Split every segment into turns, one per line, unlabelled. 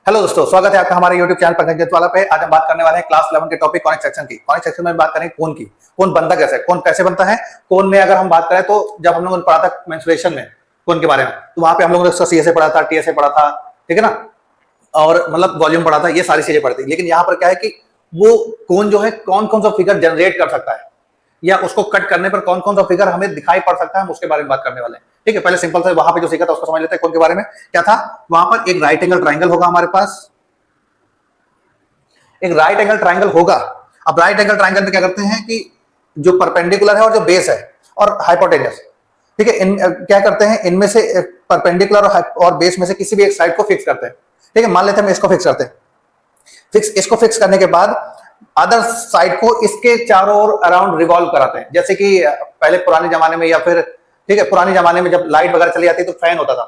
Hello दोस्तों, स्वागत है आपका हमारे YouTube चैनल पंकज जतवाला पे। आज हम बात करने वाले हैं क्लास 11 के टॉपिक कॉनिक सेक्शन की। कॉनिक सेक्शन में बात करेंगे कोन की। कोन बनता कैसे, कोन कैसे बनता है। कोन में अगर हम बात करें तो जब हम लोगों ने पढ़ा था मेंस्ट्रुएशन में कोन के बारे में, तो वहां पे हम लोगों ने उसका सीएसए पढ़ा था, टीएसए पढ़ा था, ठीक है ना, और मतलब वॉल्यूम पढ़ा था, ये सारी चीजें पढ़ी थी। लेकिन यहाँ पर क्या है कि वो कोन जो है कौन कौन सा फिगर जनरेट कर सकता है या उसको कट करने पर कौन कौन सा फिगर हमें दिखाई पड़ सकता है, हम उसके बारे में बात करने वाले हैं। ठीक है, पहले सिंपल से वहां पे जो सीखा था उसको समझ लेते हैं। कोन के बारे में क्या था, वहां पर एक राइट एंगल ट्राइंगल होगा हमारे पास, एक राइट एंगल ट्राइंगल होगा। अब राइट एंगल ट्राइंगल में क्या करते हैं कि जो परपेंडिकुलर है और जो बेस है और हाइपोटेन्यूस, ठीक है, इन क्या करते हैं, इनमें से परपेंडिकुलर और बेस में से किसी भी एक साइड को फिक्स करते हैं। ठीक है, मान लेते हैं हम इसको फिक्स करते हैं। इसको फिक्स करने के बाद अदर साइड को इसके चारों ओर अराउंड रिवॉल्व कराते हैं। जैसे कि पहले पुराने जमाने में या फिर, ठीक है, पुराने जमाने में जब लाइट वगैरह चली जाती तो फैन होता था।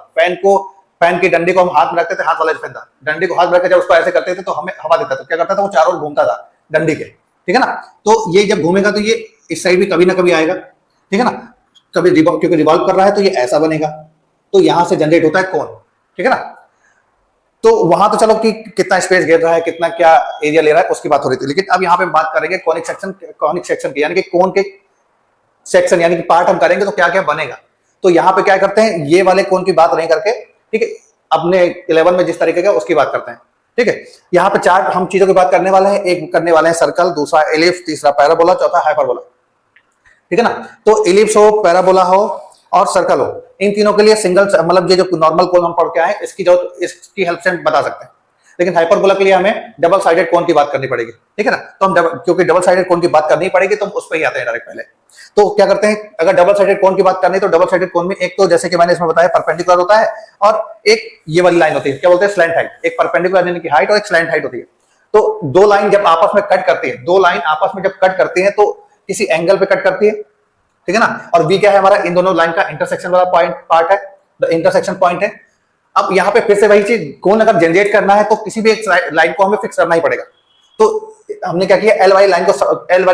फैन की डंडी को हम हाथ में रखते थे, हाथ वाला फैन था, डंडी को हाथ में रखकर जब उसको ऐसे करते थे तो हमें हवा देता था। क्या करता था, वो चारों ओर घूमता था डंडी के, ठीक है ना। तो ये जब घूमेगा तो ये इस साइड भी कभी ना कभी आएगा, ठीक है ना, कभी क्योंकि रिवॉल्व कर रहा है तो ये ऐसा बनेगा, तो यहां से जनरेट होता है कोन, ठीक है ना। तो वहां तो चलो कि कितना स्पेस घेर रहा है, कितना क्या एरिया ले रहा है, उसकी बात हो रही थी। लेकिन अब यहाँ पे बात करेंगे कॉनिक सेक्शन की, यानी कि कोन के सेक्शन यानी कि पार्ट हम करेंगे तो क्या क्या बनेगा। तो यहाँ पे क्या करते हैं, ये वाले कोन की बात नहीं करके, ठीक है, अपने 11 में जिस तरीके का उसकी बात करते हैं। ठीक है, यहाँ पे चार हम चीजों की बात करने वाले हैं। एक करने वाले हैं सर्कल, दूसरा एलिप्स, तीसरा पैराबोला, चौथा हाइपरबोला, ठीक है ना। तो एलिप्स हो, पैराबोला हो और सर्कल हो, इन तीनों के लिए सिंगल मतलब ये जो नॉर्मल कोन हम पढ़ के आए इसकी हेल्प से हम बता सकते हैं। लेकिन हाइपरबोला के लिए हमें डबल साइडेड कोन की बात करनी पड़ेगी, ठीक है ना। तो हम क्योंकि डबल साइडेड कोन की बात करनी पड़ेगी तो हम उस पर ही आते हैं डायरेक्ट पहले। तो क्या करते हैं, अगर डबल साइडेड कोन की बात करनी है तो डबल साइडेड कोन में एक तो जैसे कि मैंने इसमें बताया परपेंडिकुलर होता है और एक ये वाली लाइन होती है, क्या बोलते हैं, स्लैंट हाइट। एक परपेंडिकुलर यानी कि हाइट और एक स्लैंट हाइट होती है। तो दो लाइन जब आपस में कट करती है, दो लाइन आपस में जब कट करती है तो किसी एंगल पे कट करती है, ठीक है ना। और वी क्या है, हमारा इन दोनों लाइन का इंटरसेक्शन वाला पार्ट है, द इंटरसेक्शन पॉइंट है। अब यहाँ पे फिर से वही चीज, कोन अगर जनरेट करना है तो किसी भी एक लाइन को हमें फिक्स करना ही पड़ेगा। तो हमने क्या किया, एल वाली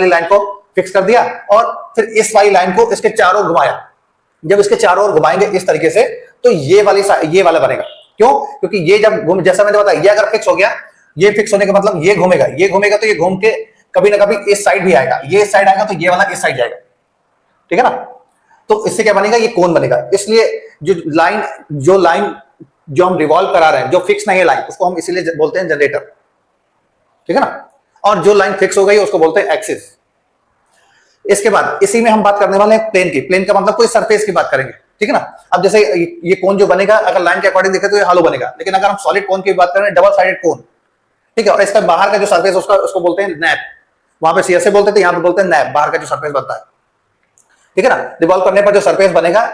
लाइन को फिक्स कर दिया और फिर इस वाली लाइन को इसके चारों घुमाया। जब इसके चारों ओर घुमाएंगे इस तरीके से तो ये वाला बनेगा। क्यों, क्योंकि ये जब जैसा मैंने बताया, ये अगर फिक्स हो गया, ये फिक्स होने का मतलब ये घूमेगा तो ये घूम के कभी ना कभी इस साइड भी आएगा, ये इस साइड आएगा तो ये वाला इस साइड जाएगा, ठीक है ना। तो इससे क्या बनेगा, ये कोन बनेगा। इसलिए जो लाइन जो हम रिवॉल्व करा रहे हैं, जो फिक्स नहीं है लाइन, उसको हम इसीलिए बोलते हैं जनरेटर, ठीक है ना। और जो लाइन फिक्स हो गई उसको बोलते हैं एक्सिस। इसके बाद इसी में हम बात करने वाले हैं प्लेन की। प्लेन का मतलब कोई सरफेस की बात करेंगे, ठीक है ना। अब जैसे ये कोन जो बनेगा, अगर लाइन के अकॉर्डिंग देखें तो ये हालो बनेगा, लेकिन अगर हम सॉलिड कोन की बात करें, डबल साइडेड कोन, ठीक है। और इसका बाहर का जो सरफेस उसको बोलते हैं नैप। वहां पे सीएसए बोलते थे, यहाँ पे बोलते हैं नैप, बाहर का जो सरफेस बनता है, ठीक है ना। रिवॉल्व करने पर जो सरफेस बनेगा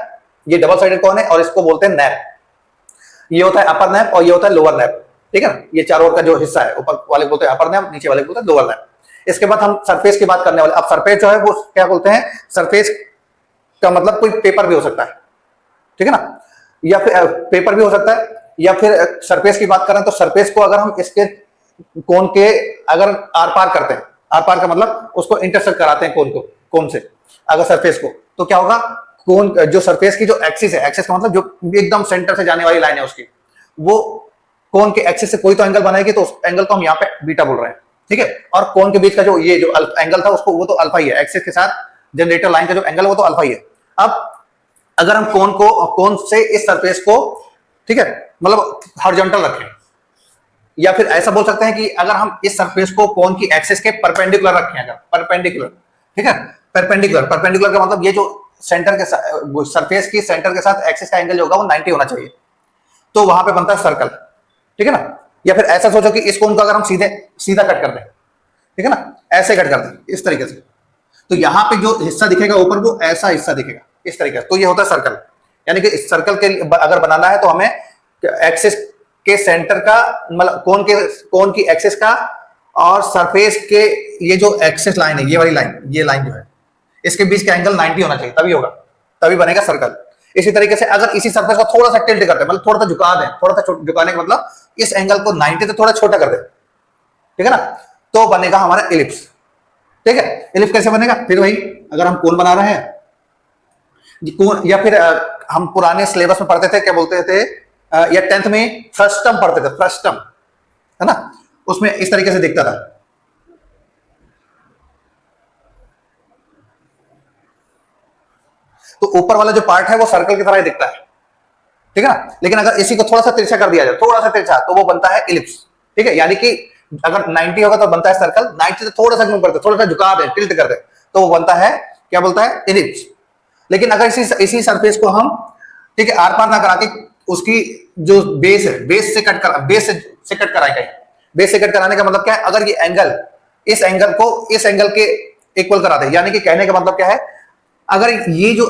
ये डबल साइडेड कोन है और इसको बोलते हैं नैप। ये होता है अपर नैप और ये होता है लोअर नैप, ठीक है ना। ये चारों ओर का जो हिस्सा है, ऊपर वाले बोलते हैं अपर नैप, नीचे वाले बोलते हैं लोअर नैप। इसके बाद हम सरफेस की बात करने वाले। अब सरफेस जो है वो क्या बोलते हैं, सरफेस का मतलब कोई पेपर भी हो सकता है, ठीक है ना, या फिर पेपर भी हो सकता है, या फिर सरफेस की बात करें तो सरफेस को अगर हम इसके कोन के अगर आर पार करते हैं, आर पार का मतलब उसको इंटरसेक्ट कराते हैं कोन से अगर सरफेस को, तो क्या होगा, कोन जो सरफेस की जो एक्सिस है, एक्सिस का मतलब जो एकदम सेंटर से जाने वाली लाइन है उसकी, वो कोन के एक्सिस से कोई तो एंगल बनाएगी, तो उस एंगल को हम यहाँ पे बीटा बोल रहे हैं, ठीक है। और कोन के बीच का जो ये जो एंगल था उसको, वो तो अल्फा ही है। एक्सिस के साथ जनरेटर लाइन का जो एंगल है वो तो अल्फा ही है। अब अगर हम कोन से इस सरफेस को, ठीक है, मतलब हॉरिजॉन्टल रखें, या फिर ऐसा बोल सकते हैं कि अगर हम इस सरफेस को कोन की एक्सिस के परपेंडिकुलर रखें, अगर परपेंडिकुलर, ठीक है, परपेंडिकुलर का मतलब ये जो सेंटर के सरफेस की सेंटर के साथ एक्सिस का एंगल जो होगा वो 90 होना चाहिए, तो वहां पे बनता है सर्कल, ठीक है ना। या फिर ऐसा सोचो कि इस कोन को अगर हम सीधा कट कर दें, ठीक है ना, ऐसे कट कर दें इस तरीके से, तो यहाँ पे जो हिस्सा दिखेगा ऊपर वो ऐसा हिस्सा दिखेगा इस तरीके से, तो ये होता है सर्कल। यानी कि इस सर्कल के अगर बनाना है तो हमें एक्सिस के सेंटर का मतलब कोन की एक्सिस का और सरफेस के ये जो एक्सिस लाइन है, ये वाली लाइन, ये लाइन जो है इसके बीच का एंगल 90 होना चाहिए, तभी होगा, तभी बनेगा सर्कल। इसी तरीके से अगर इसी सरफेस को थोड़ा सा टिल्ट करते हैं, मतलब थोड़ा सा झुका दें, थोड़ा सा झुकाने का मतलब इस एंगल को 90 से थोड़ा छोटा कर दें, ठीक है ना, तो बनेगा हमारा इलिप्स, ठीक है। इलिप्स कैसे बनेगा, फिर वही, अगर हम कोन बना रहे हैं कोन, या फिर हम पुराने सिलेबस में पढ़ते थे, क्या बोलते थे, या 10th में फ्रस्टम पढ़ते थे, फ्रस्टम, है ना, उसमें इस तरीके से दिखता था। तो ऊपर वाला जो पार्ट है वो सर्कल की तरह ही दिखता है, ठीक है ना। लेकिन अगर इसी को थोड़ा सा तिरछा कर दिया जाए, थोड़ा सा तिरछा, तो वो बनता है इलिप्स, ठीक है। यानी कि अगर 90 होगा तो बनता है सर्कल, 90 से थोड़ा सा मूव करते, थोड़ा सा झुका दे, टिल्ट कर दे, तो वो बनता है, क्या बोलता है, इलिप्स। लेकिन अगर इसी सरफेस को हम, ठीक है, आर पार ना करा के उसकी जो बेस है, बेस से कट कराए, बेस से कट कराने का मतलब क्या है, अगर ये एंगल इस एंगल को इस एंगल के इक्वल करा दे, यानी कि कहने का मतलब क्या है, अगर ये जो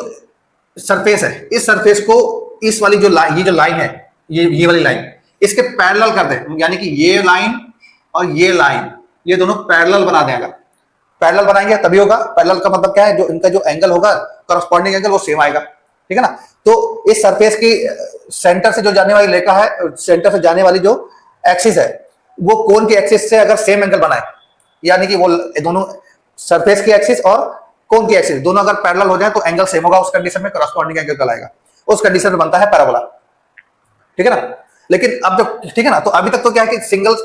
सरफेस है, इस सरफेस को इस वाली जो लाइन, ये जो लाइन है, ये वाली लाइन इसके पैरेलल कर दे, यानी कि ये लाइन और ये लाइन, ये दोनों पैरेलल बना दें। अगर पैरेलल बनाएंगे तभी होगा। पैरेलल का मतलब क्या है, जो इनका जो एंगल होगा, करस्पॉन्डिंग एंगल वो सेम आएगा, ठीक है ना। तो इस सरफेस की सेंटर से जो जाने वाली रेखा है, सेंटर से जाने वाली जो एक्सिस है, वो कोन की एक्सिस से अगर सेम एंगल बनाए, यानी कि वो दोनों सरफेस की एक्सिस और कोन की एक्सिस दोनों अगर पैरेलल हो जाए तो एंगल सेम होगा, उस कंडीशन में करस्पॉन्डिंग एंगल कहलाएगा, उस कंडीशन में बनता है पैराबोला, ठीक है ना। लेकिन अब जब, ठीक है ना, तो अभी तक तो क्या है कि सिंगल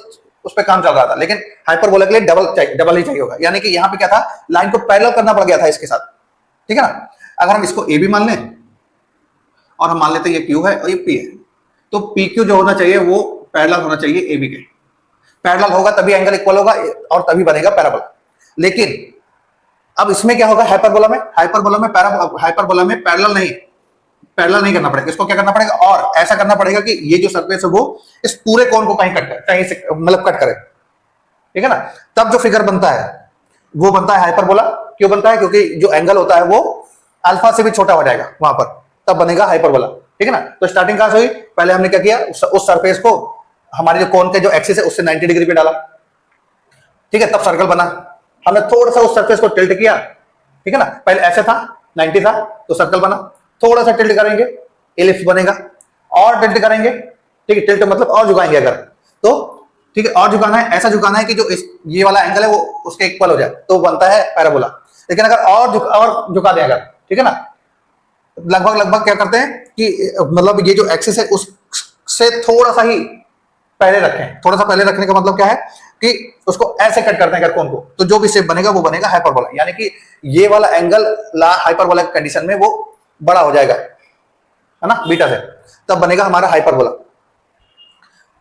उस पर काम चल रहा था, लेकिन हाइपरबोला के लिए डबल ही चाहिए होगा, यानी कि यहां पे क्या था, लाइन को पैरेलल करना पड़ गया था इसके साथ, ठीक है ना। अगर हम इसको ए बी मान लें और हम मान लेते हैं ये क्यू है और ये पी है, तो पी क्यू जो होना चाहिए वो पैरेलल होना चाहिए ए बी के, पैरेलल होगा तभी एंगल इक्वल होगा और तभी बनेगा पैराबोला। लेकिन अब इसमें क्या होगा, हाइपरबोला में पैरेलल नहीं करना पड़ेगा, इसको क्या करना पड़ेगा, और ऐसा करना पड़ेगा कि ये जो सरफेस है वो इस पूरे कोण को कहीं से मतलब कट करे, ठीक है ना। तब जो फिगर बनता है वो बनता है हाइपरबोला। क्यों बनता है, क्योंकि जो एंगल होता है वो अल्फा से भी छोटा हो जाएगा वहां पर, तब बनेगा हाइपरबोला, ठीक है ना। तो स्टार्टिंग कहां से हुई, पहले हमने क्या किया, उस सरफेस को हमारे जो कोण के जो एक्सिस है उससे 90 डिग्री पे डाला, ठीक है, तब सर्कल बना। हमने थोड़ा सा उस सरफेस को टिल्ट किया, ठीक है ना, पहले ऐसे था 90 था तो सर्कल बना, थोड़ा सा टिल्ट करेंगे इलिप्स बनेगा, और टिल्ट करेंगे, ठीक है, टिल्ट मतलब और झुकाएंगे अगर, तो ठीक है, और झुकाना है, ऐसा झुकाना है कि जो ये वाला एंगल है वो उसके इक्वल हो जाए, तो बनता है पैराबोला। लेकिन अगर और झुका दें अगर, ठीक है ना, लगभग क्या करते हैं कि मतलब ये जो एक्सिस है उससे थोड़ा सा ही पहले रखें, थोड़ा सा पहले रखने का मतलब क्या है कि उसको ऐसे कट करते हैं अगर कोण को, तो जो भी शेप बनेगा वो बनेगा हाइपरबोला, यानी कि ये वाला एंगल हाइपरबोला की कंडीशन में वो बड़ा हो जाएगा, है ना, बीटा से, तब बनेगा हमारा हाइपरबोला,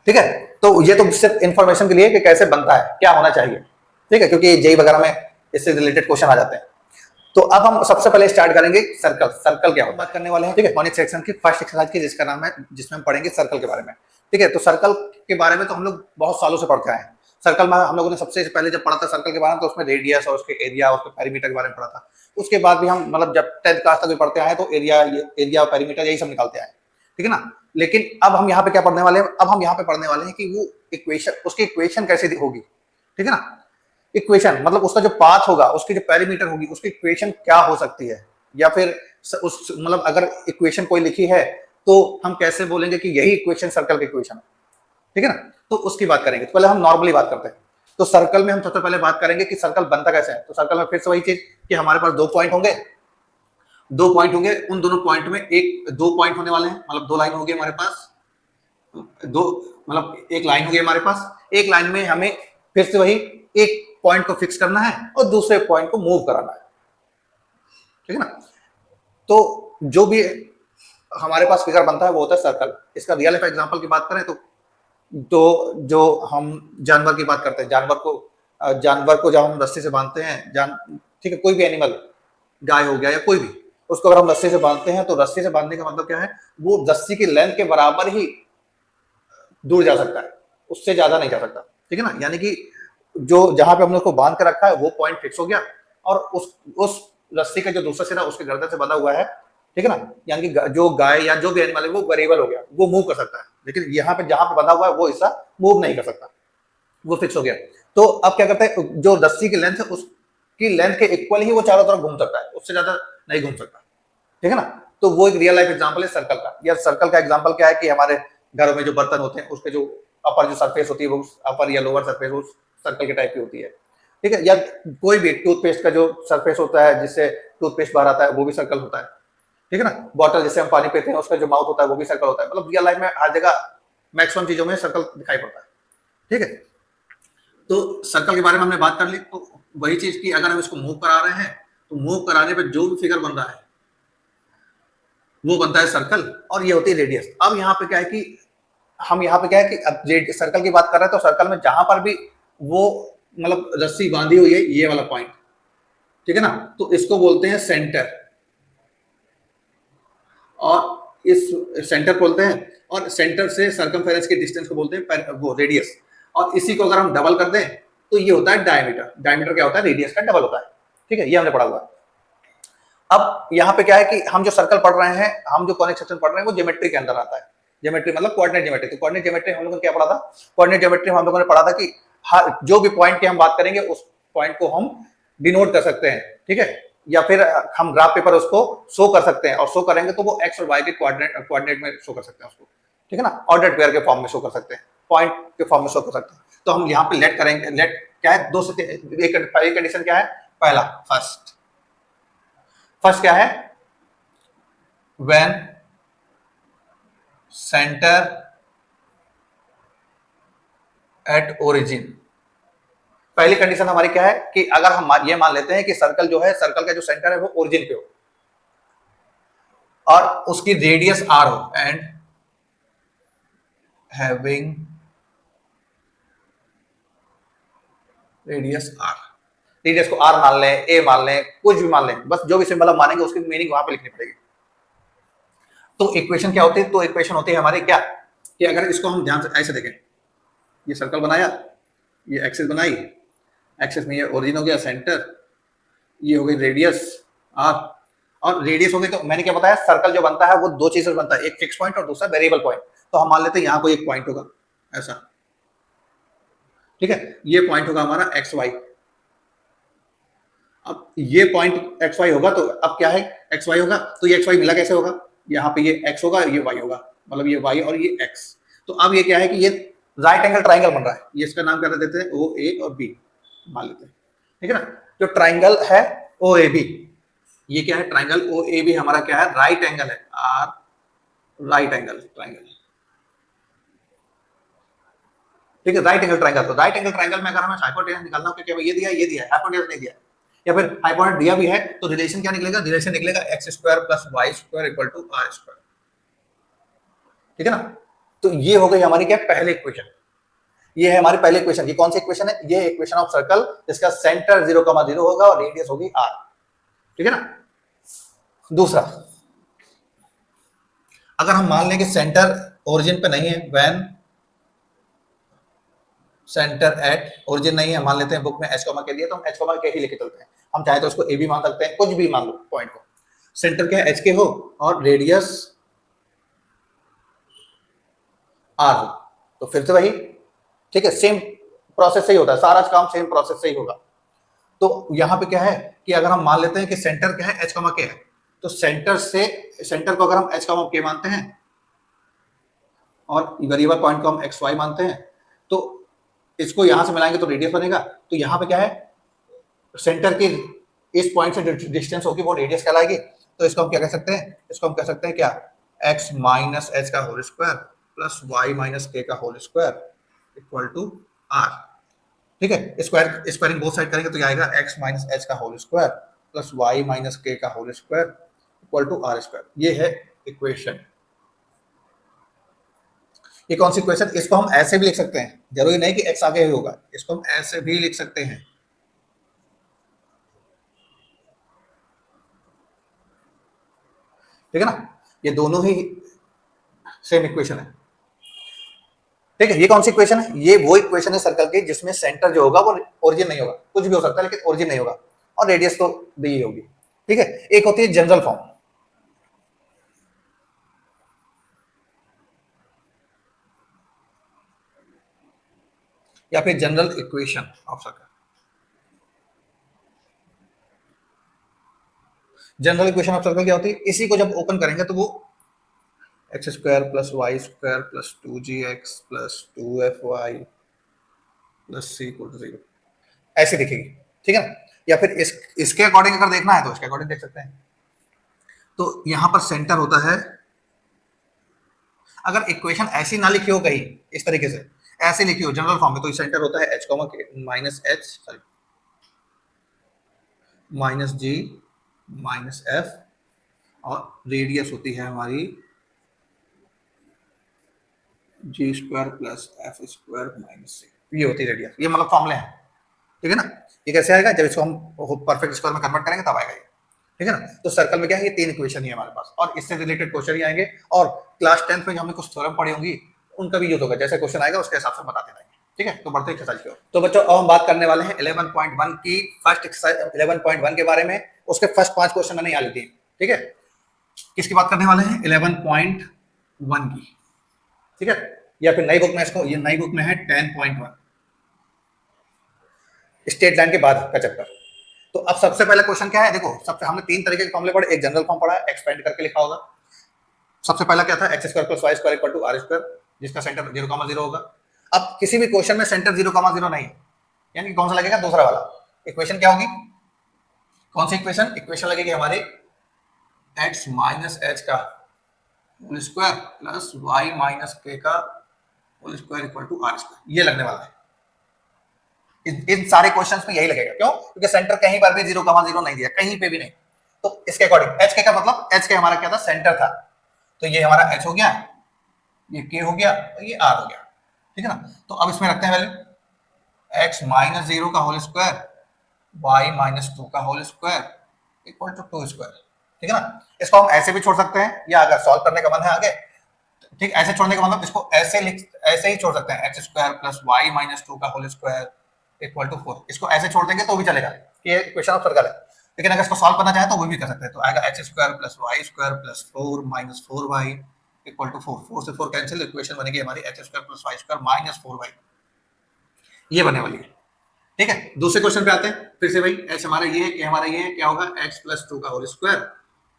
ठीक है। तो ये तो सिर्फ इंफॉर्मेशन के लिए कि कैसे बनता है, क्या होना चाहिए, ठीक है, क्योंकि जेई वगैरह में इससे रिलेटेड क्वेश्चन आ जाते हैं। तो अब हम सबसे पहले स्टार्ट करेंगे सर्कल क्या होता है, बात करने वाले हैं, ठीक है, कॉनिक सेक्शन की फर्स्ट एक्सरसाइज की, जिसका नाम है, जिसमें हम पढ़ेंगे सर्कल के बारे में, ठीक है। तो सर्कल के बारे में तो हम लोग बहुत सालों से पढ़ते आए हैं। सर्कल में हम लोगों ने सबसे पहले जब पढ़ा था सर्कल के बारे में, तो उसमें रेडियस और उसके एरिया और उसके पेरीमीटर के बारे में पढ़ा था। उसके बाद भी हम मतलब जब 10th क्लास तक भी पढ़ते आए तो एरिया और पेरीमीटर यही सब निकालते आए, ठीक है ना। लेकिन अब हम यहाँ पे क्या पढ़ने वाले हैं, अब हम यहाँ पे पढ़ने वाले हैं कि वो इक्वेशन, उसकी इक्वेशन कैसे होगी, ठीक है ना। इक्वेशन मतलब उसका जो पाथ होगा, उसकी जो पेरीमीटर होगी, उसकी इक्वेशन क्या हो सकती है, या फिर उस मतलब अगर इक्वेशन कोई लिखी है तो हम कैसे बोलेंगे कि यही इक्वेशन सर्कल की इक्वेशन है, ठीक है ना। तो उसकी बात करेंगे। तो पहले हम नॉर्मली बात करते हैं। तो सर्कल में हम सबसे पहले बात करेंगे कि सर्कल बनता कैसे है। तो सर्कल में फिर से वही चीज कि हमारे पास दो पॉइंट होंगे, उन दोनों पॉइंट में दो पॉइंट होने वाले हैं, मतलब दो लाइन होगी हमारे पास, मतलब एक लाइन होगी हमारे पास, एक लाइन में हमें फिर से वही एक पॉइंट को फिक्स करना है और दूसरे पॉइंट को मूव कराना है, ठीक है ना। तो जो भी हमारे पास फिगर बनता है वो होता है सर्कल। इसका रियल लाइफ एग्जांपल की बात करें तो जो हम जानवर की बात करते हैं, जानवर को जब हम रस्सी से बांधते हैं, ठीक है, कोई भी एनिमल, गाय हो गया या कोई भी, उसको अगर हम रस्सी से बांधते हैं तो रस्सी से बांधने का मतलब क्या है, वो रस्सी की लेंथ के बराबर ही दूर जा सकता है, उससे ज्यादा नहीं जा सकता, ठीक है ना। यानी कि जो जहां पे हमने उसको बांध के रखा है वो पॉइंट फिक्स हो गया, और उस रस्सी का जो दूसरा सिरा उसके गर्दन से बंधा हुआ है, ठीक है ना, यानी कि जो गाय या जो भी एनिमल है वो वेरिएबल हो गया, वो मूव कर सकता है, लेकिन यहाँ पे जहां पे बंधा हुआ है वो हिस्सा मूव नहीं कर सकता, वो फिक्स हो गया। तो अब क्या करते हैं, जो रस्सी की लेंथ है उसकी लेंथ के इक्वल ही वो चारों तरफ घूम सकता है, उससे ज्यादा नहीं घूम सकता, ठीक है ना। तो वो एक रियल लाइफ एग्जांपल है सर्कल का। या सर्कल का एग्जांपल क्या है कि हमारे घरों में जो बर्तन होते हैं उसके जो अपर जो सरफेस होती है वो अपर या लोअर सरफेस वो सर्कल के टाइप की होती है, ठीक है। या कोई भी टूथपेस्ट का जो सरफेस होता है जिससे टूथपेस्ट बाहर आता है वो भी सर्कल होता है, ठीक है ना। बॉटल जिससे हम पानी पीते हैं उसका जो माउथ होता है वो भी सर्कल होता है। मतलब रियल लाइफ में हर जगह मैक्सिमम चीजों में सर्कल दिखाई पड़ता है, ठीक है। तो सर्कल के बारे में हमने बात कर ली। तो वही चीज की अगर हम इसको मूव करा रहे हैं तो मूव कराने पे जो भी फिगर बन रहा है वो बनता है सर्कल, और ये होती है रेडियस। अब यहाँ पे क्या है कि हम यहाँ पे क्या है कि अब सर्कल की बात कर रहे हैं, तो सर्कल में जहां पर भी वो मतलब रस्सी बांधी हुई है, ये वाला पॉइंट, ठीक है ना, तो इसको बोलते हैं सेंटर, और इस सेंटर बोलते हैं, और सेंटर से सर्कमफेरेंस के डिस्टेंस को बोलते हैं वो रेडियस। और इसी को अगर हम डबल कर दें तो ये होता है डायमीटर। डायमीटर क्या होता है? रेडियस का डबल होता है। ठीक है, ये हमने पढ़ा हुआ है। अब यहाँ पे क्या है कि हम जो सर्कल पढ़ रहे हैं, हम जो कॉनिक सेक्शन पढ़ रहे हैं, वो ज्योमेट्री के अंदर आता है। ज्योमेट्री मतलब कोऑर्डिनेट ज्योमेट्री। तो कोऑर्डिनेट ज्योमेट्री हम लोगों ने क्या पढ़ा था? कोऑर्डिनेट ज्योमेट्री हम लोगों ने पढ़ा था कि हर जो भी पॉइंट की हम बात करेंगे उस पॉइंट को हम डिनोट कर सकते हैं, ठीक है, या फिर हम ग्राफ पेपर उसको शो कर सकते हैं, और शो करेंगे तो वो एक्स और वाई के कोऑर्डिनेट में शो कर सकते हैं उसको, ठीक है ना, ऑर्डर्ड पेयर के फॉर्म में शो कर सकते हैं, पॉइंट के फॉर्म में शो कर सकते हैं। तो हम यहाँ पे लेट करेंगे। लेट क्या है? दो से एक कंडीशन क्या है? पहला फर्स्ट क्या है? When centre at origin. पहली कंडीशन हमारी क्या है कि अगर हम ये मान लेते हैं कि सर्कल जो है, सर्कल का जो सेंटर है वो ओरिजिन पे हो और उसकी रेडियस आर हो, and having radius r. Radius को आर मान लें, ए मान लें, कुछ भी मान लें, बस जो भी सिंबल हम मानेंगे उसकी मीनिंग वहां पे लिखनी पड़ेगी। तो इक्वेशन क्या होती है? तो इक्वेशन होती है हमारी क्या, कि अगर इसको हम ध्यान से ऐसे देखें, ये सर्कल बनाया, ये एक्सिस बनाई, एक्सिस में ये ओरिजिन हो गया सेंटर, ये हो गई रेडियस आर, और रेडियस हो गई। तो मैंने क्या बताया? सर्कल जो बनता है वो दो चीजों से बनता है, एक फिक्स पॉइंट और दूसरा वेरिएबल पॉइंट। तो हम मान लेते हैं यहाँ कोई एक पॉइंट होगा ऐसा, ठीक है, ये पॉइंट होगा हमारा एक्स वाई। अब ये पॉइंट एक्स वाई होगा, तो अब क्या है? एक्स वाई होगा, तो ये एक्स वाई मिला कैसे होगा? यहाँ पे ये एक्स होगा, ये वाई होगा, मतलब ये वाई और ये एक्स। तो अब ये क्या है कि ये राइट एंगल ट्राइंगल बन रहा है। ये इसका नाम क्या देते हैं? ओ ए और बी मान लेते हैं, ठीक है ना। जो ट्राइंगल है ओ ए बी, ये क्या है? ट्राइंगल ओ ए बी हमारा क्या है? राइट एंगल है, आर राइट एंगल ट्राइंगल, ठीक है, राइट एंगल ट्राइंगल। तो राइट एंगल ट्राइंगल में अगर हमें हाइपोटेनस निकालना हो, क्या ये दिया, ये दिया, हाइपोटेनस नहीं दिया, या फिर हाइपोटेनस दिया भी है, तो रिलेशन क्या निकलेगा? रिलेशन निकलेगा x square plus Y square equal to are square, ठीक है ना। तो ये हो गई हमारी क्या? पहले इक्वेशन। ये है हमारी पहली इक्वेशन। ये कौन सी इक्वेशन है? ये इक्वेशन ऑफ सर्कल जिसका सेंटर 0,0 होगा और रेडियस होगी आर, ठीक है ना। दूसरा, अगर हम मान लें कि सेंटर ओरिजिन पे नहीं है, व्हेन सेंटर एट ओरिजिन नहीं है, मान लेते हैं बुक में एच कॉमा के लिए, तो हम एच कॉमा के ही लेके चलते हैं। हम चाहे तो उसको ए भी मान सकते हैं, कुछ भी मान लो पॉइंट को। सेंटर क्या है? एच के हो और रेडियस आर हो, तो फिर से वही, ठीक है, सेम प्रोसेस से ही होता है, सारा काम सेम प्रोसेस से ही होगा। तो यहां पे क्या है कि अगर हम मान लेते हैं कि सेंटर क्या है? एच कॉमा के है, तो सेंटर से सेंटर को अगर हम एच कॉमा के मानते हैं और वेरिएबल पॉइंट को हम एक्स वाई मानते हैं, तो इसको यहां से मिलाएंगे तो रेडियस बनेगा। तो यहां पे क्या है? सेंटर की इस पॉइंट से डिस्टेंस होगी वो रेडियस कहलाएगी। तो इसको हम क्या कह सकते हैं? इसको हम कह सकते हैं क्या? x माइनस एच का whole square plus Y minus k का whole square equal to r, ठीक है। स्क्वायर स्क्वायरिंग बोथ साइड करेंगे तो क्या आएगा? x माइनस एच का whole square plus Y minus k का whole square equal to are square. ये है इक्वेशन। ये कौन सी इक्वेशन? इसको हम ऐसे भी लिख सकते हैं, जरूरी नहीं कि x आगे ही होगा, इसको हम ऐसे भी लिख सकते हैं, ठीक है ना। ये दोनों ही सेम इक्वेशन है, ठीक है। ये कौन सी इक्वेशन है? ये वो इक्वेशन है सर्कल की जिसमें सेंटर जो होगा वो ओरिजिन नहीं होगा, कुछ भी हो सकता है लेकिन ओरिजिन नहीं होगा, और रेडियस तो दी होगी, ठीक है। एक होती है जनरल फॉर्म, या फिर general equation of circle. General equation of circle क्या होती है? इसी को जब ओपन करेंगे तो वो x square plus Y square plus 2gx plus 2fy plus c equal to 0 ऐसे दिखेगी, ठीक है ना। या फिर इसके अकॉर्डिंग अगर देखना है तो इसके अकॉर्डिंग देख सकते हैं। तो यहां पर सेंटर होता है, अगर इक्वेशन ऐसी ना लिखी हो कहीं इस तरीके से, ऐसे लिखी हो जनरल फॉर्म में, तो सेंटर होता है h comma K minus H sorry minus G minus F, और रेडियस होती है हमारी G square plus F square minus C, ये होती है रेडियस। ये मतलब फॉर्मूले हैं, ठीक है ना। ये कैसे आएगा, जब इसको हम परफेक्ट स्क्वायर में कन्वर्ट करेंगे तब आएगा ये, ठीक है ना। तो सर्कल में क्या है, ये 3 इक्वेशन ही है हमारे पास, और इससे रिलेटेड क्वेश्चन ही आएंगे, और क्लास 10th में हमने कुछ थ्योरम पढ़ी होंगी उनका भी यूज होगा, जैसे क्वेश्चन आएगा उसके हिसाब से बताते रहेंगे, ठीक है। तो बढ़ते एक्सरसाइज की ओर। तो बच्चों अब हम बात करने वाले हैं 11.1 की फर्स्ट एक्सरसाइज 11.1 के बारे में। उसके फर्स्ट 5 क्वेश्चन मैंने यहाँ लिख दिए, ठीक है। किसकी बात करने वाले हैं, 11.1 की, ठीक है। या फिर नई बुक में, इसको ये नई बुक में है 10.1 स्टेट लाइन के बाद का चैप्टर। तो अब सबसे पहला क्वेश्चन क्या है, देखो सबसे हमने 3 तरीके के फॉर्मूले पढ़े, एक जनरल फॉर्म पढ़ा, एक्सपेंड करके लिखा होगा। सबसे पहला क्या था, x square plus Y square equal to are square, जिसका सेंटर 0,0 होगा। अब किसी भी क्वेश्चन में सेंटर 0,0 नहीं है, यानी कौन सा लगेगा, दूसरा वाला। इक्वेशन क्या होगी, कौन सी इक्वेशन, इक्वेशन लगेगी हमारी x माइनस एच का whole square plus y minus k का whole square equal to are square, ये लगने वाला है। इन सारे क्वेश्चंस में यही लगेगा, क्यों, क्योंकि सेंटर कहीं पर भी 0,0 नहीं दिया, कहीं पे भी नहीं। तो इसके अकॉर्डिंग एच के का मतलब, एच के हमारा क्या था, सेंटर था, तो ये हमारा एच हो गया, ये के हो गया, और ये आर हो गया, ठीक है ना। तो अब इसमें रखते हैं वैल्यू एक्स माइनस 0 का होल स्क्वायर वाई माइनस 2 का whole square equal to 2 square, ठीक है ना। इसको हम ऐसे भी छोड़ सकते हैं, या अगर सॉल्व करने का मन है आगे, ठीक, ऐसे छोड़ने का मतलब इसको ऐसे ही छोड़ सकते हैं, x square plus Y minus 2 का होल स्क्वायर इक्वल टू 4, इसको ऐसे छोड़ देंगे तो भी चलेगा, ये इक्वेशन ऑफ सर्कल है। लेकिन अगर इसको सॉल्व करना चाहे तो वो भी कर सकते हैं, तो आएगा x square plus Y square plus 4 minus 4y equal to 4, 4 से 4 कैंसिल, इक्वेशन बनेगी हमारी x square plus Y square minus 4y, ये बनने वाली है, ठीक है। दूसरे क्वेश्चन पे आते हैं, फिर से भाई एच हमारा ये है, हमारा ये है, क्या होगा, एक्स प्लस 2 का whole square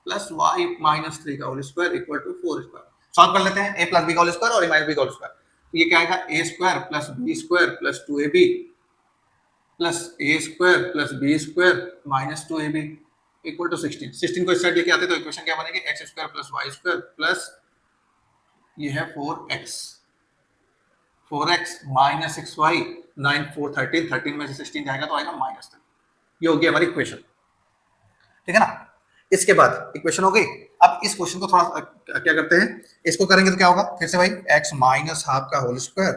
plus Y minus 3 का whole square equal to 4 square. Solve कर लेते हैं, ए प्लस बी का होल स्क्वायर और ए माइनस बी का होल स्क्वायर, तो ये क्या आएगा, A square plus B square plus 2ab plus A square plus B square minus 2ab equal to 16। 16 को इस साइड लेके आते तो इक्वेशन क्या बनेगी, x square plus Y square plus ये है 4x माइनस 6y 9 4 13, 13 में से 16 जाएगा तो आएगा माइनस 3, ये होगी हमारी इक्वेशन, ठीक है ना। इसके बाद इक्वेशन हो गई। अब इस क्वेश्चन को थोड़ा क्या करते हैं, इसको करेंगे तो क्या होगा, फिर से भाई x माइनस हाफ का होल स्क्वायर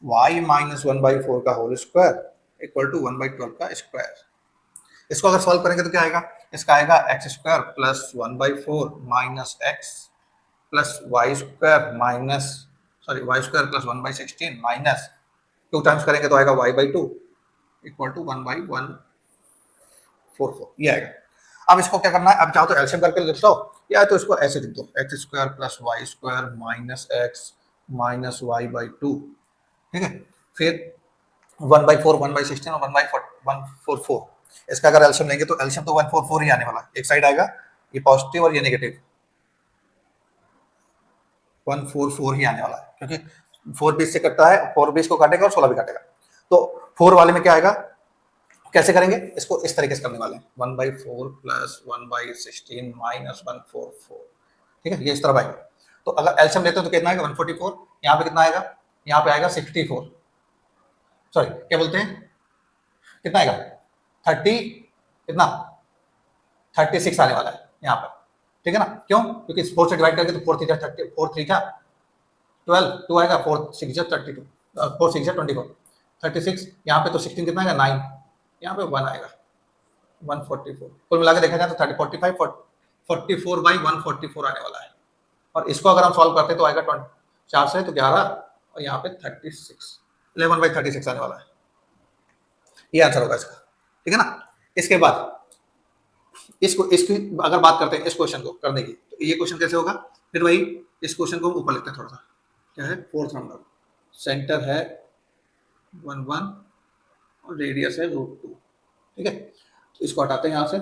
y माइनस 1/4 का होल स्क्वायर इक्वल टू 1/12 का स्क्वायर। इसको अगर सॉल्व करेंगे तो क्या आएगा, इसका आएगा x square plus 1/4 minus x plus Y square minus sorry y square plus 1/16 minus 2 times करेंगे तो आएगा y/2 इक्वल टू 1/144, ये आएगा। अब इसको क्या करना है, अब चाहो तो एलसीएम करके लिख दो, या तो इसको ऐसे लिख दो, x square plus Y square minus x minus y/2, ठीक है। फिर 1/4 1/16 और 1/144, इसका अगर एलसीएम लेंगे तो एलसीएम तो 144 ही आने वाला है, एक साइड आएगा ये पॉजिटिव और ये नेगेटिव, 144 ही आने वाला है, क्योंकि 4 20 से कटता है, 4 20 को काटेगा और 16 भी काटेगा। तो 4 वाले में क्या आएगा, कैसे करेंगे, इसको इस तरीके से करने वाले हैं, 1/4 प्लस 1/16 माइनस 144, ठीक है, ये इस तरफ आएगा। तो अगर एलसीएम लेते हो तो कितना आएगा, 144, यहाँ पे कितना आएगा, यहाँ पे आएगा 64, सॉरी क्या बोलते हैं, कितना आएगा 30, कितना 36 आने वाला है यहाँ पर, ठीक है ना। क्यों, क्योंकि 4 से डिवाइड करके तो 4 3 जा 30, 4 3 का 12, 2 आएगा, 4 6 जा 32, 4 6 जा 24, 36, यहाँ पे तो 16 कितना आएगा 9, यहाँ पे 1 आएगा 144, कुल मिला के देखा जाए तो 30 45 44/144 आने वाला है। और इसको अगर हम सॉल्व करते तो आएगा 4 से तो 11 और यहाँ पे 36, 11/36 आने वाला है, ये आंसर होगा इसका, ठीक है ना। इसके बाद इसकी अगर बात करते हैं इस क्वेश्चन को करने की, तो ये क्वेश्चन कैसे होगा, फिर वही इस क्वेश्चन को हम ऊपर लिखते हैं थोड़ा सा, क्या है, 4th नंबर, सेंटर है 1 1 और रेडियस है √2, ठीक है। तो इसको हटाते हैं यहाँ से,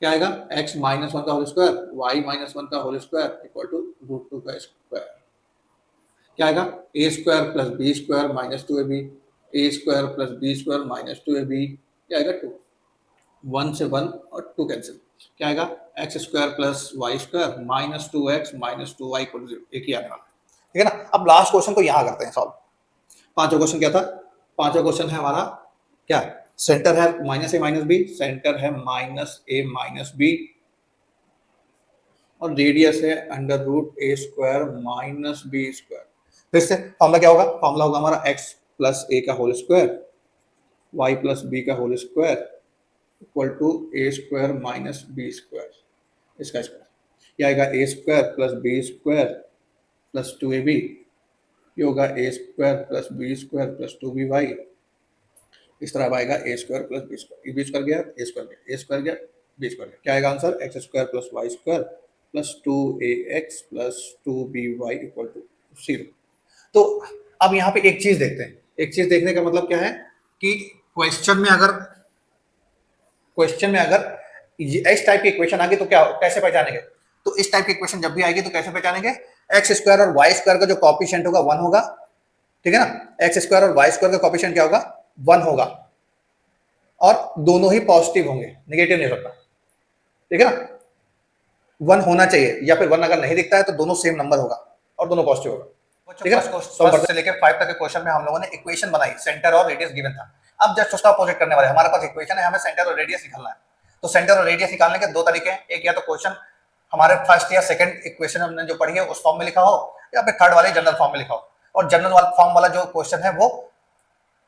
क्या आएगा, x माइनस 1 का होल स्क्वायर y माइनस 1 का होल स्क्वायर इक्वल टू √2 का स्क्वायर, क्या आएगा, a square plus B square minus 2ab a square plus B square minus 2ab, क्या आएगा 2, 1 से 1 और 2 कैंसिल, क्या आएगा, x square plus Y square minus 2x minus 2y equal to 0, एक ही आने वाला, ठीक है ना। अब लास्ट क्वेश्चन को यहां करते हैं सॉल्व। पांचवा क्वेश्चन क्या था? पांचवा क्वेश्चन है हमारा क्या, सेंटर है -a-b, सेंटर है -a-b और रेडियस है √a² - b²। फिर से फॉर्मूला क्या होगा? फॉर्मूला होगा हमारा x + a का होल स्क्वायर y + b का whole square equal to a² - b², इसका स्क्वायर। ये आएगा a² + b² + 2ab, ये होगा a² + b² + 2by, इस तरह आएगा a² + b², ये b स्क्वायर गया, a स्क्वायर गया, a स्क्वायर गया, b स्क्वायर गया, क्या आएगा answer? x² + y² + 2ax + 2by = 0। तो अब यहाँ पे एक चीज देखते हैं। एक चीज देखने का मतलब क्या है कि क्वेश्चन में अगर इस टाइप की इक्वेशन आ गई तो क्या, कैसे पहचानेंगे? तो इस टाइप की इक्वेशन जब भी आएगी तो कैसे पहचानेंगे? x² और y² का जो कॉफिशिएंट होगा 1 होगा, ठीक है ना। x² और y² का कॉफिशिएंट क्या होगा? 1 होगा और दोनों ही पॉजिटिव होंगे, नेगेटिव नहीं होता, ठीक है ना। 1 होना चाहिए, या फिर 1 अगर नहीं दिखता है तो दोनों सेम नंबर होगा और दोनों पॉजिटिव होगा, ठीक है। फर्स्ट से लेकर 5 तक के क्वेश्चन में हम लोगों ने इक्वेशन बनाई, सेंटर और रेडियस गिवन था। अब जस्ट उसका अपोजिट करने वाले, हमारे पास इक्वेशन है, हमें सेंटर और रेडियस निकालना है। तो सेंटर और रेडियस निकालने के दो तरीके हैं, एक या तो क्वेश्चन हमारे फर्स्ट या सेकंड इक्वेशन हमने जो पढ़ी है उस फॉर्म में लिखा हो, या फिर थर्ड वाले जनरल फॉर्म में लिखा हो। और जनरल फॉर्म वाला जो क्वेश्चन है वो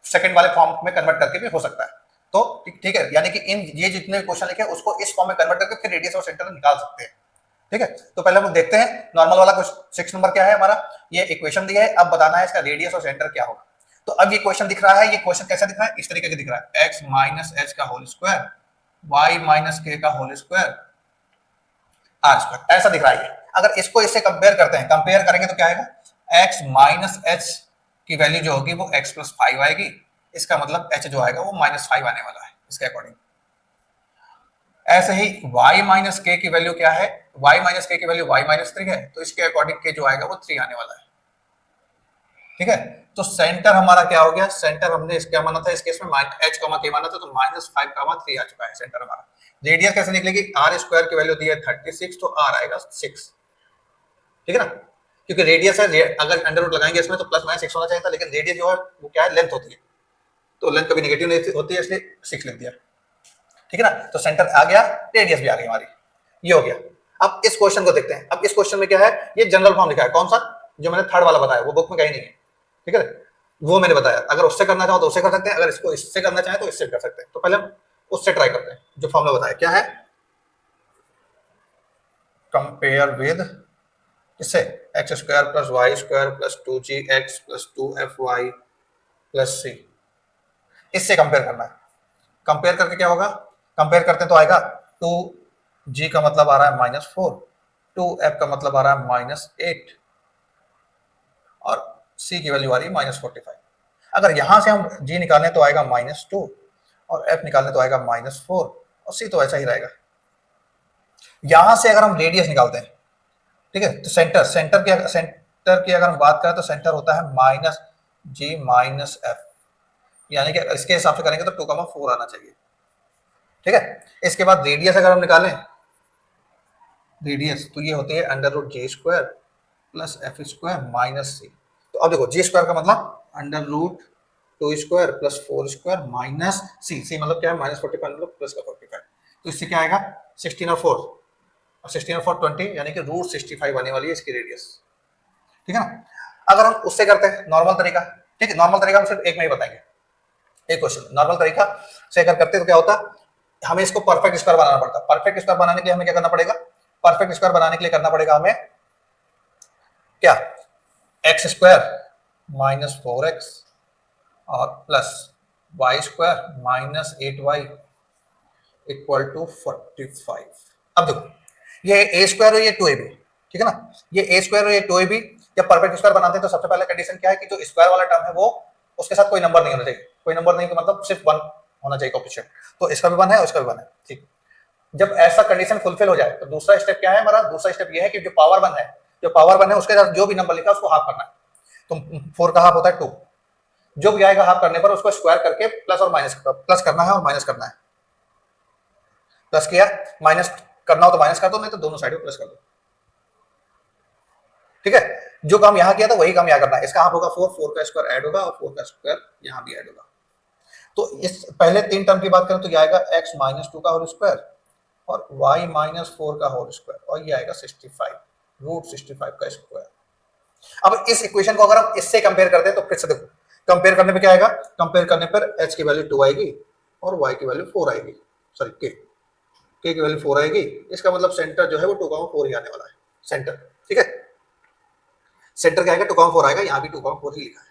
सेकंड वाले फॉर्म में कन्वर्ट करके भी हो सकता है। तो ठीक है, यानी कि इन ये जितने क्वेश्चन लिखे उसको इस फॉर्म में कन्वर्ट करके फिर रेडियस और सेंटर निकाल सकते हैं, ठीक है। तो पहले हम लोग देखते हैं नॉर्मल वाला क्वेश्चन। 6 नंबर क्या है हमारा? ये इक्वेशन दिया है, अब बताना है इसका रेडियस और सेंटर क्या होगा। तो अब ये क्वेश्चन दिख रहा है, ये क्वेश्चन कैसा दिख रहा है? इस तरीके का दिख रहा है, x - h का होल स्क्वायर y - k का होल स्क्वायर r², ऐसा दिख रहा है। अगर इसको इससे कंपेयर करते हैं, कंपेयर करेंगे तो क्या आएगा? x - h की वैल्यू जो होगी वो x + 5 आएगी, इसका मतलब h जो आएगा वो -5 आने वाला है इसके अकॉर्डिंग। ऐसे ही y - k की वैल्यू क्या है? y - k की वैल्यू y - 3 है, तो इसके अकॉर्डिंग k जो आएगा वो 3 आने वाला है, ठीक है। तो सेंटर हमारा क्या हो गया? सेंटर हमने इस क्या माना था, इस केस में h, k माना था, तो -5, 3 आ चुका है सेंटर हमारा। रेडियस कैसे निकलेगी? r² की वैल्यू दी है 36, तो r आएगा 6, ठीक है ना। क्योंकि रेडियस है, अगर अंडर रूट लगाएंगे इसमें तो +- 6 होना चाहिए था, लेकिन रेडियस जो है वो क्या है? लेंथ होती है, तो लेंथ कभी नेगेटिव नहीं होती है, इसलिए 6 लिख दिया, ठीक है ना। तो सेंटर आ गया, रेडियस भी आ गई हमारी, ये हो गया। अब इस क्वेश्चन को देखते हैं। अब इस क्वेश्चन में क्या है? ये जनरल फॉर्म लिखा है, कौन सा? जो मैंने थर्ड वाला बताया, वो बुक में कहीं नहीं है, ठीक है, वो मैंने बताया। अगर उससे करना चाहो तो उससे कर सकते हैं, अगर इसको इससे करना चाहे तो इससे कर सकते हैं। तो पहले हम उससे ट्राई करते हैं। जो फॉर्मूला बताया क्या है? कंपेयर विद इससे x² + y² + 2gx + 2fy + c, इससे कंपेयर करना है। कंपेयर करके क्या होगा? कंपेयर करते तो आएगा 2g का मतलब आ रहा है -4, 2f का मतलब आ रहा है -8 और c की वैल्यू आ रही है -45। अगर यहां से हम g निकालें तो आएगा -2 और f निकालने तो आएगा -4 और c तो ऐसा ही रहेगा। यहां से अगर हम रेडियस निकालते हैं, ठीक है, तो सेंटर की अगर हम बात करें तो सेंटर होता है -g - f, यानी कि इसके हिसाब से करेंगे तो 2,4 आना चाहिए, ठीक है। इसके बाद रेडियस अगर हम निकालें, रेडियस तो ये होती है √g² + f² - c। तो अब देखो g² का मतलब √2² + 4² - c मतलब क्या है? -45 मतलब प्लस का 45। तो इससे क्या आएगा? 16 और 4 और 16 और 4 20, यानी कि √65 आने वाली है इसकी रेडियस, ठीक है ना। अगर हम उससे करते हैं नॉर्मल तरीका, ठीक है, नॉर्मल तरीका हम सिर्फ एक में ही बताएंगे, एक क्वेश्चन नॉर्मल तरीका से अगर करते तो क्या होता? हमें इसको परफेक्ट स्क्वायर बनाना पड़ता। परफेक्ट स्क्वायर बनाने के लिए हमें क्या करना पड़ेगा? परफेक्ट स्क्वायर बनाने के लिए करना पड़ेगा हमें क्या? x² - 4x और प्लस y² - 8y = 45। अब देखो ये a² और ये 2ab, ठीक है ना, ये a² और ये 2ab जब परफेक्ट स्क्वायर बनाते हैं तो सबसे पहले कंडीशन क्या है कि जो स्क्वायर वाला टर्म है वो उसके साथ कोई नंबर नहीं होना चाहिए। कोई नंबर नहीं का मतलब सिर्फ 1 होना चाहिए कोएफिशिएंट। तो इसका भी 1 है और इसका भी 1 है, ठीक। जब ऐसा कंडीशन फुलफिल हो जाए तो दूसरा स्टेप क्या है हमारा? दूसरा स्टेप ये है कि जो पावर 1 है, जो पावर 1 है उसके साथ जो भी नंबर लिखा है उसको हाफ करना है। तो 4 का हाफ होता है 2, जो भी आएगा हाफ करने पर उसको स्क्वायर करके प्लस और माइनस प्लस करना है और माइनस करना है। प्लस किया, माइनस करना हो तो माइनस कर दो, नहीं तो दोनों साइड में प्लस कर दो, ठीक है, जो काम यहाँ किया था वही काम यहाँ करना है। इसका हाफ होगा 4, 4 का स्क्वायर ऐड होगा और 4 का स्क्वायर यहाँ भी ऐड होगा। तो इस पहले 3 टर्म की बात करें तो ये आएगा x माइनस 2 का होल स्क्वायर और y माइनस 4 का होल स्क्वायर और ये आएगा 65 रूट 65 का स्क्वायर। अब इस इक्वेशन को अगर हम इससे कंपेयर करते हैं तो फिर से देखो, कंपेयर करने पे क्या आएगा, कंपेयर करने पर h की वैल्यू 2 आएगी और y की वैल्यू 4 आएगी, सॉरी k की वैल्यू 4 आएगी। इसका मतलब सेंटर जो है वो 2,4 ही आने वाला है, सेंटर। ठीक है, सेंटर क्या आएगा, 2,4 आएगा, यहाँ भी 2,4 ही लिखा है।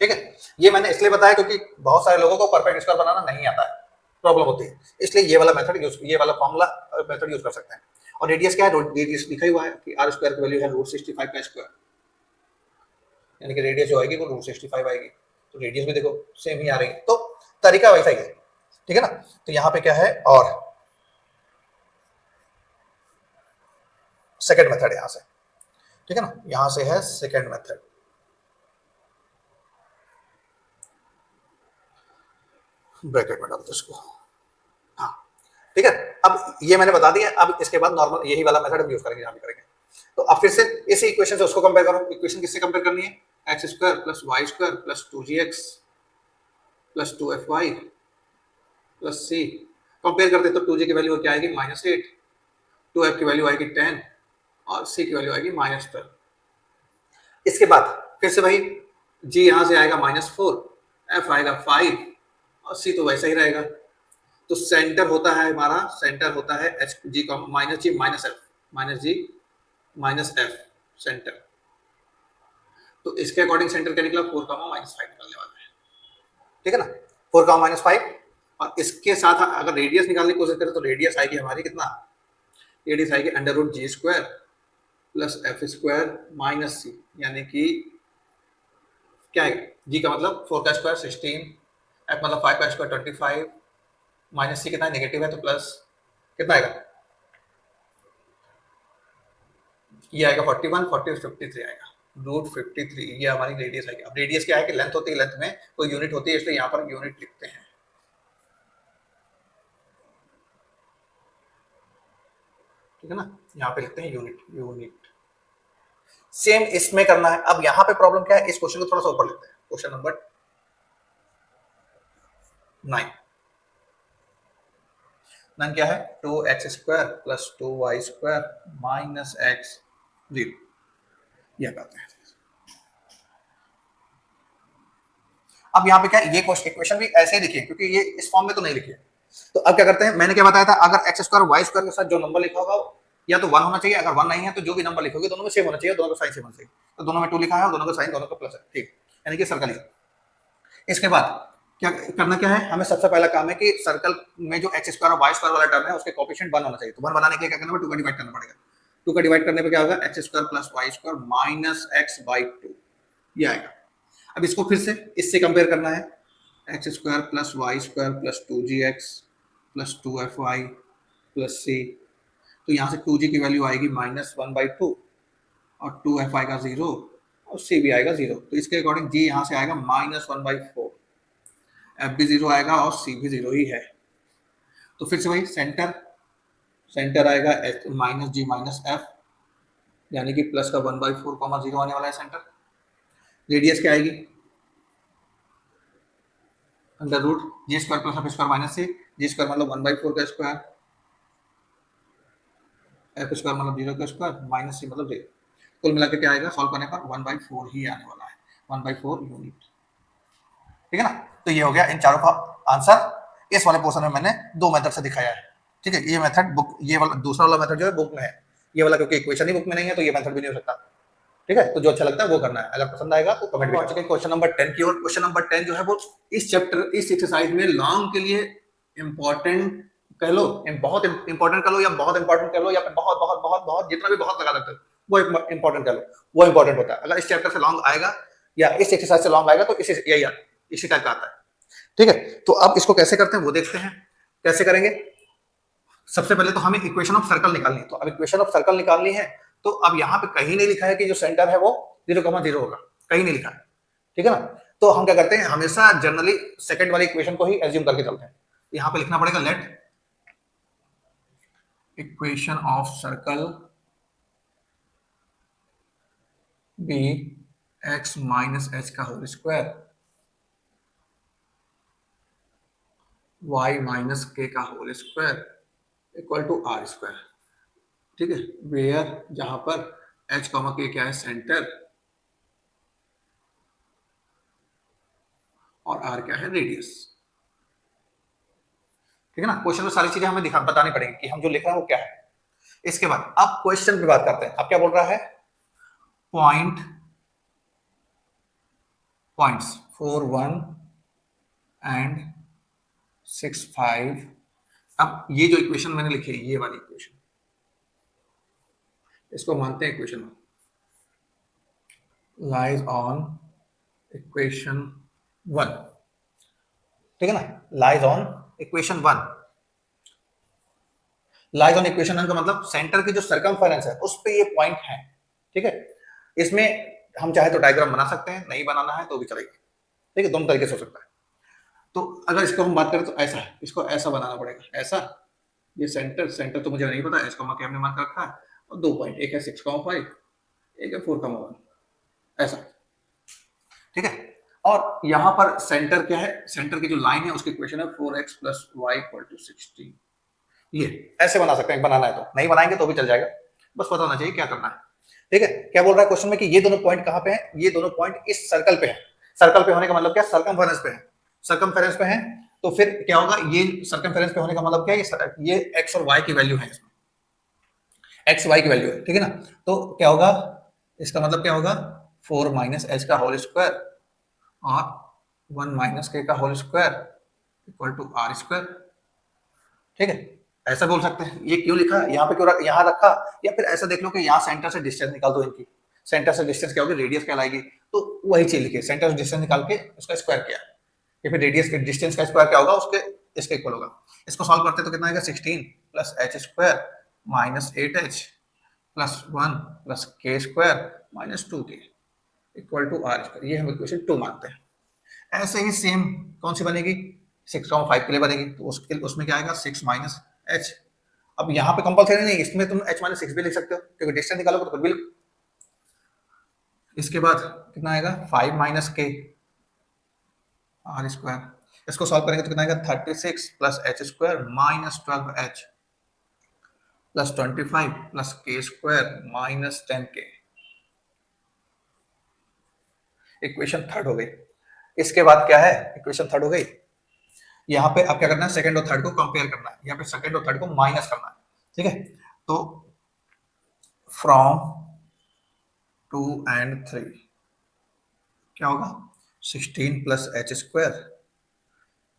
ठीक है, ये मैंने इसलिए बताया क्योंकि बहुत सारे लोगों को परफेक्ट स्क्वायर बनाना नहीं आता है, प्रॉब्लम होती है, इसलिए ये वाला मेथड यूज, ये वाला फॉर्मूला मेथड यूज कर सकते हैं। और रेडियस क्या है, रेडियस लिखा ही हुआ है कि r स्क्वायर की वैल्यू है रूट 65 का स्क्वायर, यानी कि रेडियस जो आएगी वो रूट 65 आएगी। तो रेडियस भी देखो सेम ही आ रही है, तो तरीका वैसा ही है। ठीक है ना, तो यहाँ पे क्या है, और सेकेंड मेथड यहां से, ठीक है ना, यहां से है सेकेंड मेथड। ब्रैकेट में डाल दो इसको, हाँ ठीक है। अब ये मैंने बता दिया, अब इसके बाद नॉर्मल यही वाला मेथड हम यूज करेंगे, यहाँ भी करेंगे। तो अब फिर से इसी इक्वेशन से उसको कंपेयर करो। इक्वेशन किससे कंपेयर करनी है, x square plus Y square plus 2gx plus 2fy plus c। Compare करते तो 2g की वैल्यू क्या आएगी -8, 2f की वैल्यू आएगी 10 और c की वैल्यू आएगी -12। इसके बाद फिर से भाई g यहां से आएगा -4, f आएगा 5 और c तो वैसा ही रहेगा। तो सेंटर होता है हमारा, सेंटर होता है h g minus g minus f, minus g minus f centre. तो इसके अकॉर्डिंग सेंटर क्या निकला, 4 -5 निकलने वाला है। ठीक है ना, 4 -5। और इसके साथ अगर रेडियस निकालने की कोशिश करें तो रेडियस आएगी हमारी कितना, रेडियस आएगी √g² plus f square minus c, यानी कि क्या है, g का मतलब 4 का स्क्वायर 16, f मतलब 5 का स्क्वायर 25, माइनस c कितना है, नेगेटिव है, तो प्लस कितना आएगा, ये आएगा 41, 40 53 आएगा, √53, ये हमारी रेडियस आएगी। अब रेडियस क्या है कि लेंथ होती है, लेंथ में कोई यूनिट होती है, इसलिए यहाँ पर यूनिट लिखते हैं। ठीक है ना, यहाँ पे लिखते हैं यूनिट, यूनिट। सेम इसमें करना है। अब यहाँ पे प्रॉब्लम क्या है, इस क्वेश्चन को थोड़ा सा ऊपर लिखते हैं, क्वेश्चन नंबर 9। 9 क्या है, 2x² plus 2y² minus x 0, यह कहते हैं। अब यहाँ पे क्या, ये इक्वेशन भी ऐसे ही लिखिए क्योंकि ये इस फॉर्म में तो नहीं लिखी है। तो अब क्या करते हैं, मैंने क्या बताया था, अगर x² y² के साथ जो नंबर लिखा होगा या तो 1 होना चाहिए, अगर 1 नहीं है तो जो भी नंबर लिखोगे दोनों में सेम होना चाहिए, दोनों का साइन सेम होना चाहिए। तो दोनों में 2 लिखा है और दोनों का साइन दोनों का प्लस है, ठीक, यानी कि सर्कल ही। इसके बाद क्या करना, क्या है, हमें सबसे पहला काम है कि सर्कल में जो x² और y² वाला टर्म है उसके कोएफिशिएंट 1 होना चाहिए। तो 1 बनाने के लिए क्या करना है, 2 का डिवाइड करना पड़ेगा। 2 का डिवाइड करने पे क्या होगा, x² plus y² minus x/2, ये आएगा। अब इसको फिर से इससे कंपेयर करना है, x² plus y² plus 2gx plus 2fy plus c। तो यहाँ से 2g की वैल्यू आएगी -1/2 और 2f आएगा 0 और c भी आएगा 0। तो इसके अकॉर्डिंग g यहाँ से आएगा -1/4, f भी 0 आएगा और c भी 0 ही है। तो फिर से वही सेंटर, सेंटर आएगा -g माइनस f, यानी कि प्लस का 1/4, 0 आने वाला है सेंटर। रेडियस क्या आएगी, √g² plus f² minus c, g² मतलब 1/4 का स्क्वायर, f² मतलब 0 का स्क्वायर, माइनस c मतलब 0। कुल मिलाकर क्या आएगा, सॉल्व करने पर 1/4 ही आने वाला है, 1/4 यूनिट। ठीक है ना, तो ये हो गया इन चारों का आंसर। इस वाले पोर्शन में मैंने 2 मेथड से दिखाया है। ठीक है, ये मेथड बुक, ये वाला दूसरा वाला मेथड जो है बुक में है, ये वाला क्योंकि इक्वेशन ही बुक में नहीं है तो ये मेथड भी नहीं हो सकता। ठीक है, तो जो अच्छा लगता है वो करना है, अगर पसंद आएगा तो कमेंट पहुंच चुके क्वेश्चन नंबर 10 की ओर। क्वेश्चन नंबर 10 जो है वो इस चैप्टर, इस एक्सरसाइज में लॉन्ग के लिए इंपॉर्टेंट कह लो, बहुत इंपॉर्टेंट कह लो, या बहुत इंपॉर्टेंट कह लो, या फिर बहुत बहुत बहुत बहुत जितना भी बहुत लगा सकते हो वो इंपॉर्टेंट कह लो, वो इंपॉर्टेंट होता है। अगर इस चैप्टर से लॉन्ग आएगा या इस एक्सरसाइज से लॉन्ग आएगा तो इसी टाइप का आता है। ठीक है, तो अब इसको कैसे करते हैं वो देखते हैं, कैसे करेंगे। सबसे पहले तो हमें इक्वेशन ऑफ सर्कल निकालनी है। तो अब इक्वेशन ऑफ सर्कल निकालनी है, तो अब यहाँ पे कहीं नहीं लिखा है कि जो सेंटर है वो 0,0 होगा, कहीं नहीं लिखा है। ठीक है ना, तो हम क्या करते हैं, हमेशा जनरली सेकंड वाली इक्वेशन को ही एज्यूम करके चलते हैं। यहाँ पे लिखना पड़ेगा let equation of circle be x minus h का whole square y minus k का whole square equal to are square. ठीक है, वेयर जहां पर एच कॉमा के क्या है, सेंटर, और आर क्या है, रेडियस। ठीक है ना, क्वेश्चन में सारी चीजें हमें बतानी पड़ेगी कि हम जो लिख रहे हैं वो क्या है। इसके बाद अब क्वेश्चन की बात करते हैं। अब क्या बोल रहा है, पॉइंट्स 4 1 एंड 6 5। अब ये जो इक्वेशन मैंने लिखी है, ये वाली इक्वेशन, इसको मानते हैं इक्वेशन लाइज ऑन इक्वेशन 1। ठीक है ना, lies on equation 1। Lies on equation 1 का मतलब सेंटर की जो सर्कमफेरेंस है उस पे ये पॉइंट है। ठीक है, इसमें हम चाहे तो डायग्राम बना सकते हैं, नहीं बनाना है तो भी चलेगा। ठीक है, दोनों तरीके से हो सकता है। तो अगर इसको हम बात करें तो ऐसा है, इसको ऐसा बनाना पड़ेगा, ऐसा। ये सेंटर तो मुझे नहीं पता, इसको मैं हमने मान कर रखा है, और 2 पॉइंट, एक है 6,5, एक है 4,1, ऐसा। ठीक है, और यहां पर सेंटर क्या है, सेंटर की जो लाइन है उसकी इक्वेशन है 4x plus Y equal to 16। ये ऐसे बना सकते हैं, बनाना है तो, नहीं बनाएंगे तो भी चल जाएगा, बस पता होना चाहिए क्या करना है। ठीक है, क्या बोल रहा है क्वेश्चन में कि ये दोनों पॉइंट कहां पे हैं, ये दोनों पॉइंट इस सर्कल पे हैं। सर्कल पे होने का मतलब क्या, सर्कमफेरेंस पे है। सर्कमफेरेंस पे है तो फिर क्या होगा, ये सर्कमफेरेंस पे होने का मतलब क्या है, ये एक्स और वाई की वैल्यू है इसमें, एक्स वाई की वैल्यू है। ठीक है ना, तो क्या होगा, इसका मतलब क्या होगा, 4 माइनस एच का होल स्क्वायर और 1 माइनस के का whole square equal to are square. ठीक है, ऐसा बोल सकते हैं। ये क्यों लिखा, यहाँ पे क्यों यहाँ रखा, या फिर ऐसा देख लो कि यहाँ सेंटर से डिस्टेंस निकाल दो इनकी। सेंटर से डिस्टेंस क्या होगी, रेडियस कहलाएगी, तो वही चीज लिखे, सेंटर से डिस्टेंस निकाल के उसका स्क्वायर किया, या फिर रेडियस के डिस्टेंस का स्क्वायर क्या होगा, उसके इसके इक्वल होगा। इसको सॉल्व करते तो कितना आएगा, 16 plus H square minus 8h plus 1 plus K square minus 2k equal to are square. ये हम इक्वेशन 2 मानते हैं। ऐसे ही सेम कौन सी बनेगी, 6,5 के लिए बनेगी, तो उसमें क्या आएगा, 6 माइनस एच। अब यहाँ पे कंपलसरी नहीं, इसमें तुम h माइनस 6 भी लिख सकते हो, क्योंकि डिस्टेंस निकालोगे तो कुछ भी लिख। इसके बाद कितना आएगा, 5 माइनस के आर स्क्वायर। इसको सॉल्व करेंगे तो कितना आएगा, 36 plus H square minus 12h plus 25 plus K square minus 10k। Equation third हो गई। इसके बाद क्या है, इक्वेशन थर्ड हो गई। यहाँ पे अब क्या करना है, सेकंड और थर्ड को कंपेयर करना है, यहाँ पे सेकंड और थर्ड को माइनस करना है। ठीक है, तो फ्रॉम 2 and 3 क्या होगा, 16 plus H square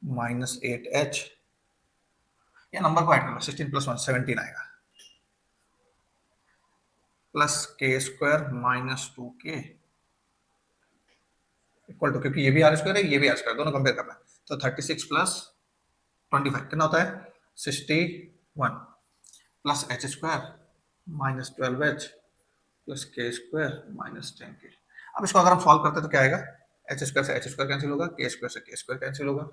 minus 8h, या नंबर को ऐड करना, 16 प्लस 1 17 आएगा, plus K square minus 2k equal to, क्योंकि ये भी आर स्क्वायर है, ये भी आर स्क्वायर, दोनों कंपेयर करना है, तो 36 प्लस 25 कितना होता है, 61 plus H square minus 12h plus K square minus 10k। अब इसको अगर हम सॉल्व करते हैं तो क्या आएगा, एच स्क्वायर से एच स्क्वायर कैंसिल होगा, के स्क्वायर से के स्क्वायर कैंसिल होगा।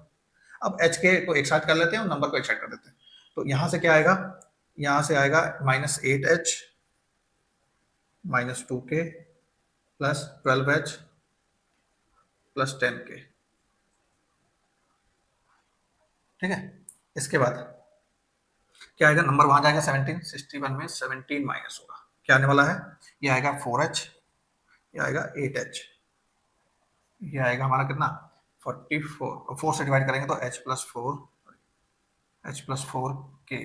अब एच के को एक साथ कर लेते हैं और नंबर को एक साथ कर देते हैं, तो यहां से क्या आएगा, यहां से आएगा minus 8h minus 2k plus 12h plus 10k। ठीक है, इसके बाद क्या आएगा, नंबर वहां जाएगा 17, 61 में 17 माइनस होगा, क्या आने वाला है, ये आएगा 4h, ये आएगा 8h, ये आएगा हमारा कितना 44, 4 से डिवाइड करेंगे तो h प्लस 4 के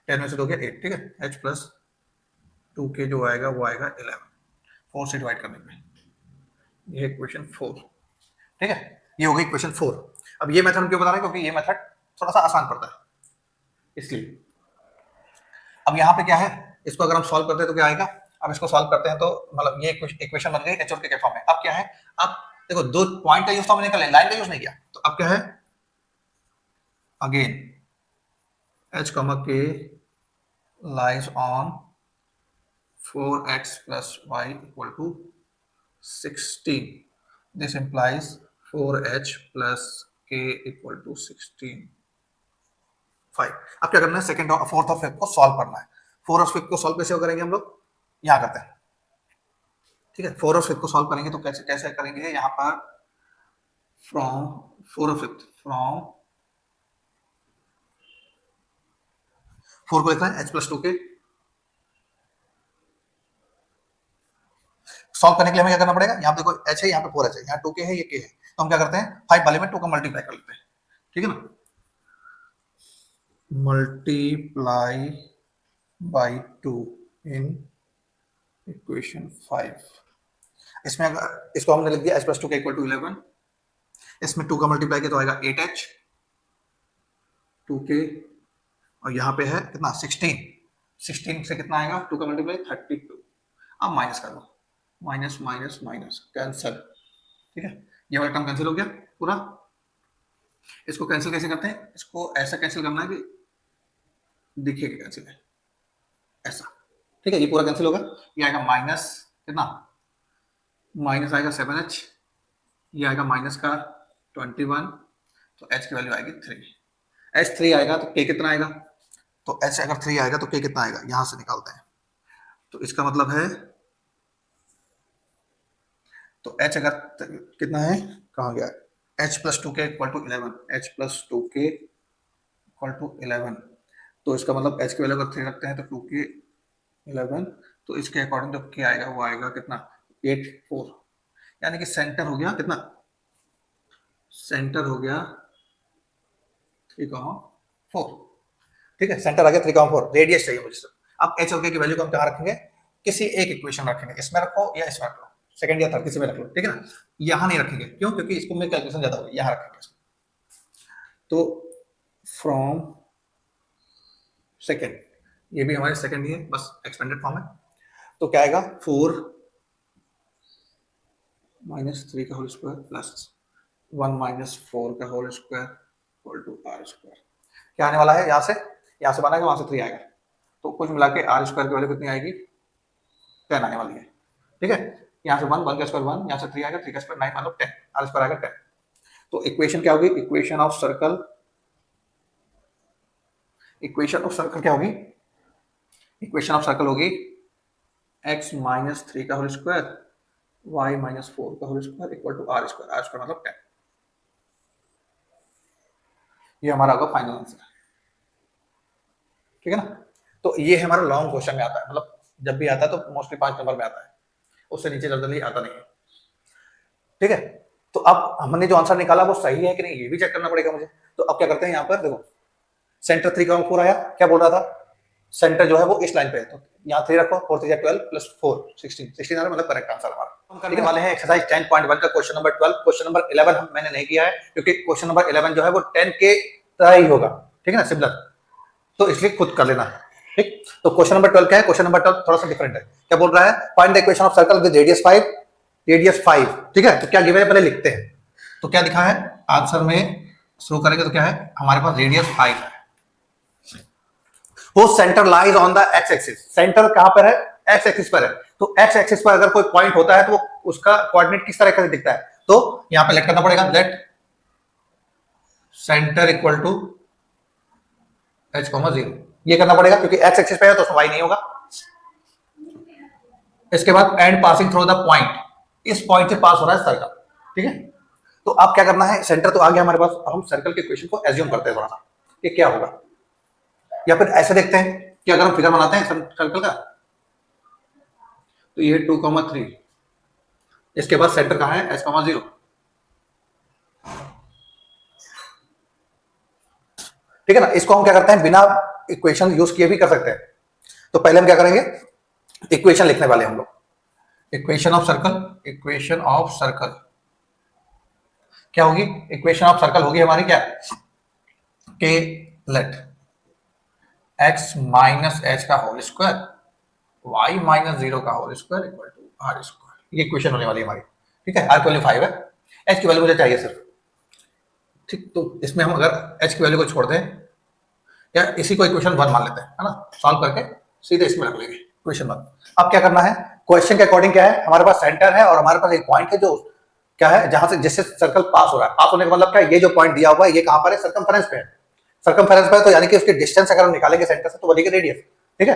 10 में से 2 गया 8। ठीक है, h प्लस 2k जो आएगा वो आएगा 11, 4 से डिवाइड करने पे, ये इक्वेशन 4। ठीक है, ये हो गई इक्वेशन 4। अब ये मेथड हम क्यों बता रहे हैं, क्योंकि ये मेथड थोड़ा सा आसान पड़ता है इसलिए। अब यहाँ पे क्या है, इसको अगर हम सॉल्व करते हैं तो क्या आएगा, अब इसको सॉल्व करते हैं तो मतलब ये इक्वेशन बन गई एच और के फॉर्म में। अब क्या है, अब देखो दो पॉइंट का यूज तो हमने कर लिया, लाइन का यूज नहीं किया, तो अब क्या है, again h k lies on 4x plus y equal to 16. This implies 4h plus k equal to 16 5। अब क्या करना है, सेकंड और फोर्थ और फिफ्थ को सॉल्व करना है। फोर्थ और फिफ्थ को सॉल्व कैसे करेंगे हम लोग, यहां करते हैं। ठीक है, 4 और 5 को सॉल्व करेंगे तो कैसे कैसे करेंगे, यहाँ पर फ्रॉम 4 और 5, फ्रॉम 4 को लिखना है h प्लस 2 के, सॉल्व करने के लिए हमें क्या करना पड़ेगा, यहाँ पे देखो h है, यहाँ पे 4h है, यहाँ 2k है, ये k है, तो हम क्या करते हैं 5 वाले में 2 का मल्टीप्लाई कर लेते हैं, ठीक है ना, मल्टीप्लाई बाई 2 इन इक्वेशन 5। इसमें अगर इसको हमने लिख दिया h प्लस 2 के इक्वल टू 11, इसमें 2 का मल्टीप्लाई किया तो आएगा 8h, 2k, और यहाँ पे है कितना 16, 16 से कितना आएगा 2 का मल्टीप्लाई 32, अब माइनस कर दो, माइनस माइनस माइनस कैंसिल, ठीक है, ये वाला टर्म कैंसिल हो गया पूरा। इसको कैंसिल कैसे करते हैं, इसको ऐसा कैंसिल करना है कि दिखेगा कैंसिल है ऐसा, ठीक है, ये पूरा कैंसिल होगा, ये आएगा माइनस कितना, माइनस आएगा 7h, ये आएगा माइनस का 21, तो h की वैल्यू आएगी 3, h 3 आएगा तो k कितना आएगा, तो h अगर 3 आएगा तो k कितना आएगा, यहां से निकालते हैं, तो इसका मतलब है, तो h अगर कितना है, कहां गया, h plus 2k equal to 11, h plus 2k equal to 11, तो इसका मतलब h की वैल्यू अगर 3 रखते हैं तो 2k 11, तो इसके अकॉर्डिंग जो k आएगा वो आएगा कितना 8 4, यानी कि सेंटर हो गया कितना, सेंटर हो गया 3,4, ठीक है, सेंटर आ गया 3,4, रेडियस चाहिए मुझे सर। अब h और k की वैल्यू को हम कहाँ रखेंगे, किसी एक इक्वेशन रखेंगे, इसमें रखो या इसमें रखो, सेकंड या थर्ड किसी में रख लो, ठीक है ना, यहां नहीं रखेंगे, क्यों, क्योंकि इसको में कैलकुलेशन ज्यादा होगी, यहां रखेंगे। तो फ्रॉम सेकंड, ये भी हमारे सेकंड ही है, बस एक्सपेंडेड फॉर्म है, तो क्या आएगा 4 माइनस 3 का होल स्क्वायर प्लस 1 माइनस 4 का whole square equal to are square, क्या आने वाला है, यहाँ से बनेगा, वहां से 3 आएगा, तो कुछ मिला के आर स्क्वायर की वैल्यू कितनी आएगी 10 आने वाली है, ठीक है, यहाँ से 1 का स्क्वायर 1, यहाँ से 3 आएगा, 3 का स्क्वायर 9, मतलब 10, आर स्क्वायर आएगा 10, तो इक्वेशन क्या होगी, equation of circle, equation of circle क्या होगी, इक्वेशन ऑफ सर्कल होगी x माइनस 3 का होल स्क्वायर, y माइनस 4 का whole square equal to are square मतलब 10, ये हमारा होगा फाइनल आंसर, ठीक है ना। तो ये हमारा लॉन्ग क्वेश्चन में आता है, मतलब जब भी आता है तो मोस्टली 5 नंबर में आता है, उससे नीचे जल्दी आता नहीं है, ठीक है। तो अब हमने जो आंसर निकाला वो सही है कि नहीं ये भी चेक करना पड़ेगा मुझे, तो अब क्या करते हैं, यहाँ पर देखो सेंटर 3,4 आया, क्या बोल रहा था, सेंटर जो है वो इस लाइन पे है, तो यहाँ 3 रखो, 4 3 12 प्लस 4 16 आ रहा, मतलब करेक्ट आंसर हमारा। हम करने वाले हैं एक्सरसाइज 10.1 का क्वेश्चन नंबर 12, क्वेश्चन नंबर 11 मैंने नहीं किया है क्योंकि क्वेश्चन नंबर 11 जो है वो 10 के तरह ही होगा, ठीक है ना, सिमिलर, तो इसलिए खुद कर लेना, ठीक। तो क्वेश्चन नंबर 12 क्या है, क्वेश्चन नंबर 12 थोड़ा सा डिफरेंट है, क्या बोल रहा है, find the equation of circle with radius 5, radius 5, ठीक है, तो क्या गिवन है पहले लिखते हैं, तो क्या लिखा है आंसर में, शुरू करेंगे तो क्या है, हमारे पास रेडियस 5 है, वो centre lies on the x axis, centre कहां पर है, एक्स एक्सिस पर है, तो एक्स एक्सिस पर अगर कोई पॉइंट होता है तो वो उसका कोऑर्डिनेट किस तरह का दिखता है, तो यहां पे लेट करना पड़ेगा, let centre equal to h, 0, ये करना पड़ेगा क्योंकि एक्स एक्सिस पे है तो उसमें y नहीं होगा। इसके बाद and passing through the point, इस पॉइंट से पास हो रहा है सर्कल, ठीक है। तो अब क्या करना है, सेंटर तो आ गया हमारे पास, अब हम सर्कल के इक्वेशन को एज्यूम करते हैं थोड़ा सा, ये क्या होगा, या फिर ऐसे देखते हैं कि अगर हम फिगर बनाते हैं सर्कल का, तो ये 2,3, इसके बाद सेंटर कहां है, h, 0, ठीक है ना। इसको हम क्या करते हैं, बिना इक्वेशन यूज किए भी कर सकते हैं, तो पहले हम क्या करेंगे, इक्वेशन लिखने वाले हम लोग, equation of circle, equation of circle क्या होगी, इक्वेशन ऑफ सर्कल होगी हमारी क्या, के लेट x माइनस h का होल स्क्वायर, y माइनस 0 का whole square equal to are square, ये इक्वेशन होने वाली है हमारी, ठीक है। r की वैल्यू 5 है, h की वैल्यू मुझे चाहिए सिर्फ, ठीक, तो इसमें हम अगर h की वैल्यू को छोड़ दें या इसी को इक्वेशन 1 मान लेते हैं, है ना, सॉल्व करके सीधे इसमें रख लेंगे इक्वेशन 1। अब क्या करना है, क्वेश्चन के अकॉर्डिंग क्या है, हमारे पास सेंटर है और हमारे पास एक पॉइंट है जो क्या है, जहां से जिससे सर्कल पास हो रहा है, पास होने का मतलब क्या है, ये जो पॉइंट दिया हुआ है ये कहां पर है, सर्कमफेरेंस पे है, सर्कमफेरेंस पे है, तो यानी कि उसकी डिस्टेंस अगर हम निकालेंगे सेंटर से तो बनेगी रेडियस, ठीक है।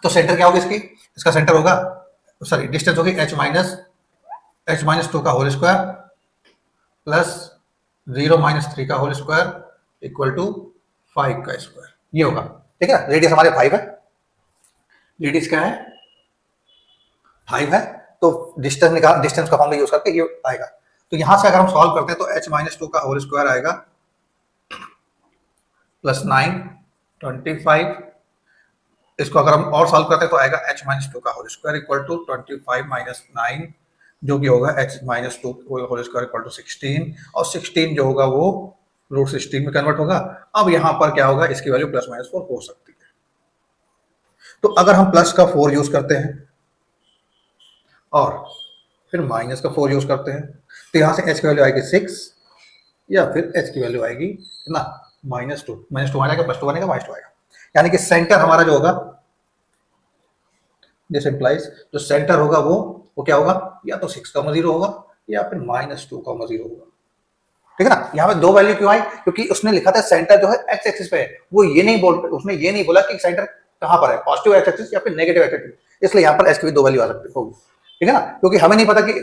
तो सेंटर क्या होगी इसकी, इसका सेंटर होगा सॉरी डिस्टेंस होगी h-2 का होल स्क्वायर प्लस 0-3 का होल स्क्वायर इक्वल टू 5 का स्क्वायर, ये होगा। ठीक है, रेडियस हमारे 5 है, रेडियस क्या है 5 है, तो डिस्टेंस का फॉर्मूला यूज करके ये आएगा। तो यहां से अगर हम सॉल्व करते हैं तो h-2 का होल स्क्वायर आएगा प्लस 9 25, इसको अगर हम और सॉल्व करते हैं तो आएगा h-2 का whole square equal to 25 minus 9 जो कि होगा h-2 whole square equal to 16, और 16 जो होगा वो रूट 16 में कन्वर्ट होगा। अब यहां पर क्या होगा, इसकी वैल्यू प्लस माइनस 4 हो सकती है। तो अगर हम प्लस का 4 यूज करते हैं और फिर माइनस का 4 यूज करते हैं तो यहां से h की वैल्यू आएगी 6 या फिर h की वैल्यू आएगी कितना -2 आएगा, +2 आएगा, -2 आएगा। यानी कि सेंटर हमारा जो होगा, दिस इंप्लाइज जो सेंटर होगा वो क्या होगा, या तो 6,0 होगा या फिर -2,0 होगा। ठीक है ना। यहाँ पे 2 वैल्यू क्यों आई, क्योंकि उसने लिखा था सेंटर जो है एक्स एक्सिस पे है, वो उसने ये नहीं बोला कि सेंटर कहां पर है, पॉजिटिव एक्स एक्सिस या फिर नेगेटिव एक्स एक्सिस, इसलिए यहाँ पर एच की भी 2 वैल्यू आ सकती होगी। ठीक है ना, क्योंकि हमें नहीं पता कि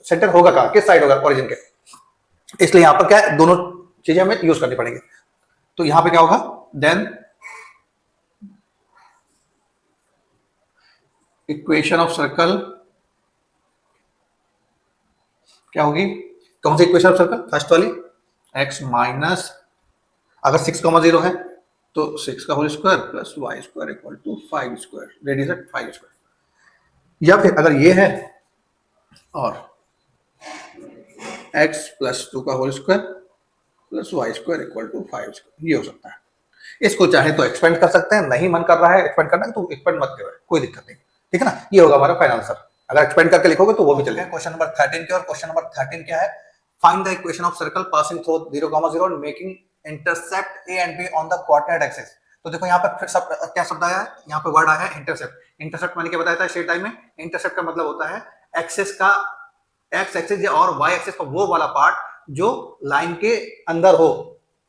सेंटर होगा कहां, किस साइड होगा ओरिजिन के, इसलिए यहाँ पर क्या है, दोनों चीजें हमें यूज करनी पड़ेंगी। तो यहाँ पे क्या होगा, देन इक्वेशन ऑफ सर्कल क्या होगी, कौन सी इक्वेशन ऑफ सर्कल, फर्स्ट वाली x माइनस, अगर 6,0 है तो 6 का whole square plus Y square equal to 5 square, radius at 5 square, या फिर अगर ये है और x प्लस 2 का whole square plus Y square equal to 5 square, ये हो सकता है। इसको चाहे तो एक्सपेंड कर सकते हैं, नहीं मन कर रहा है एक्सपेंड करना तो एक्सपेंड मत करो, कोई दिक्कत नहीं। ठीक है ना, ये होगा हमारा फाइनल आंसर। अगर एक्सपेंड करके लिखोगे तो वो भी चलेगा। क्वेश्चन नंबर 13 के, और क्वेश्चन नंबर 13 क्या है, find the equation of circle passing through 0,0 and making intercept A and be on the coordinate axis. तो देखो यहाँ पर फिर सब क्या शब्द आया है, यहाँ पे वर्ड आया है इंटरसेप्ट। इंटरसेप्ट मैंने क्या बताया था स्टेट टाइम में, इंटरसेप्ट का मतलब होता है एक्सिस का, एक्स एक्सिस और वाई एक्सिस का वो वाला पार्ट जो लाइन के अंदर हो।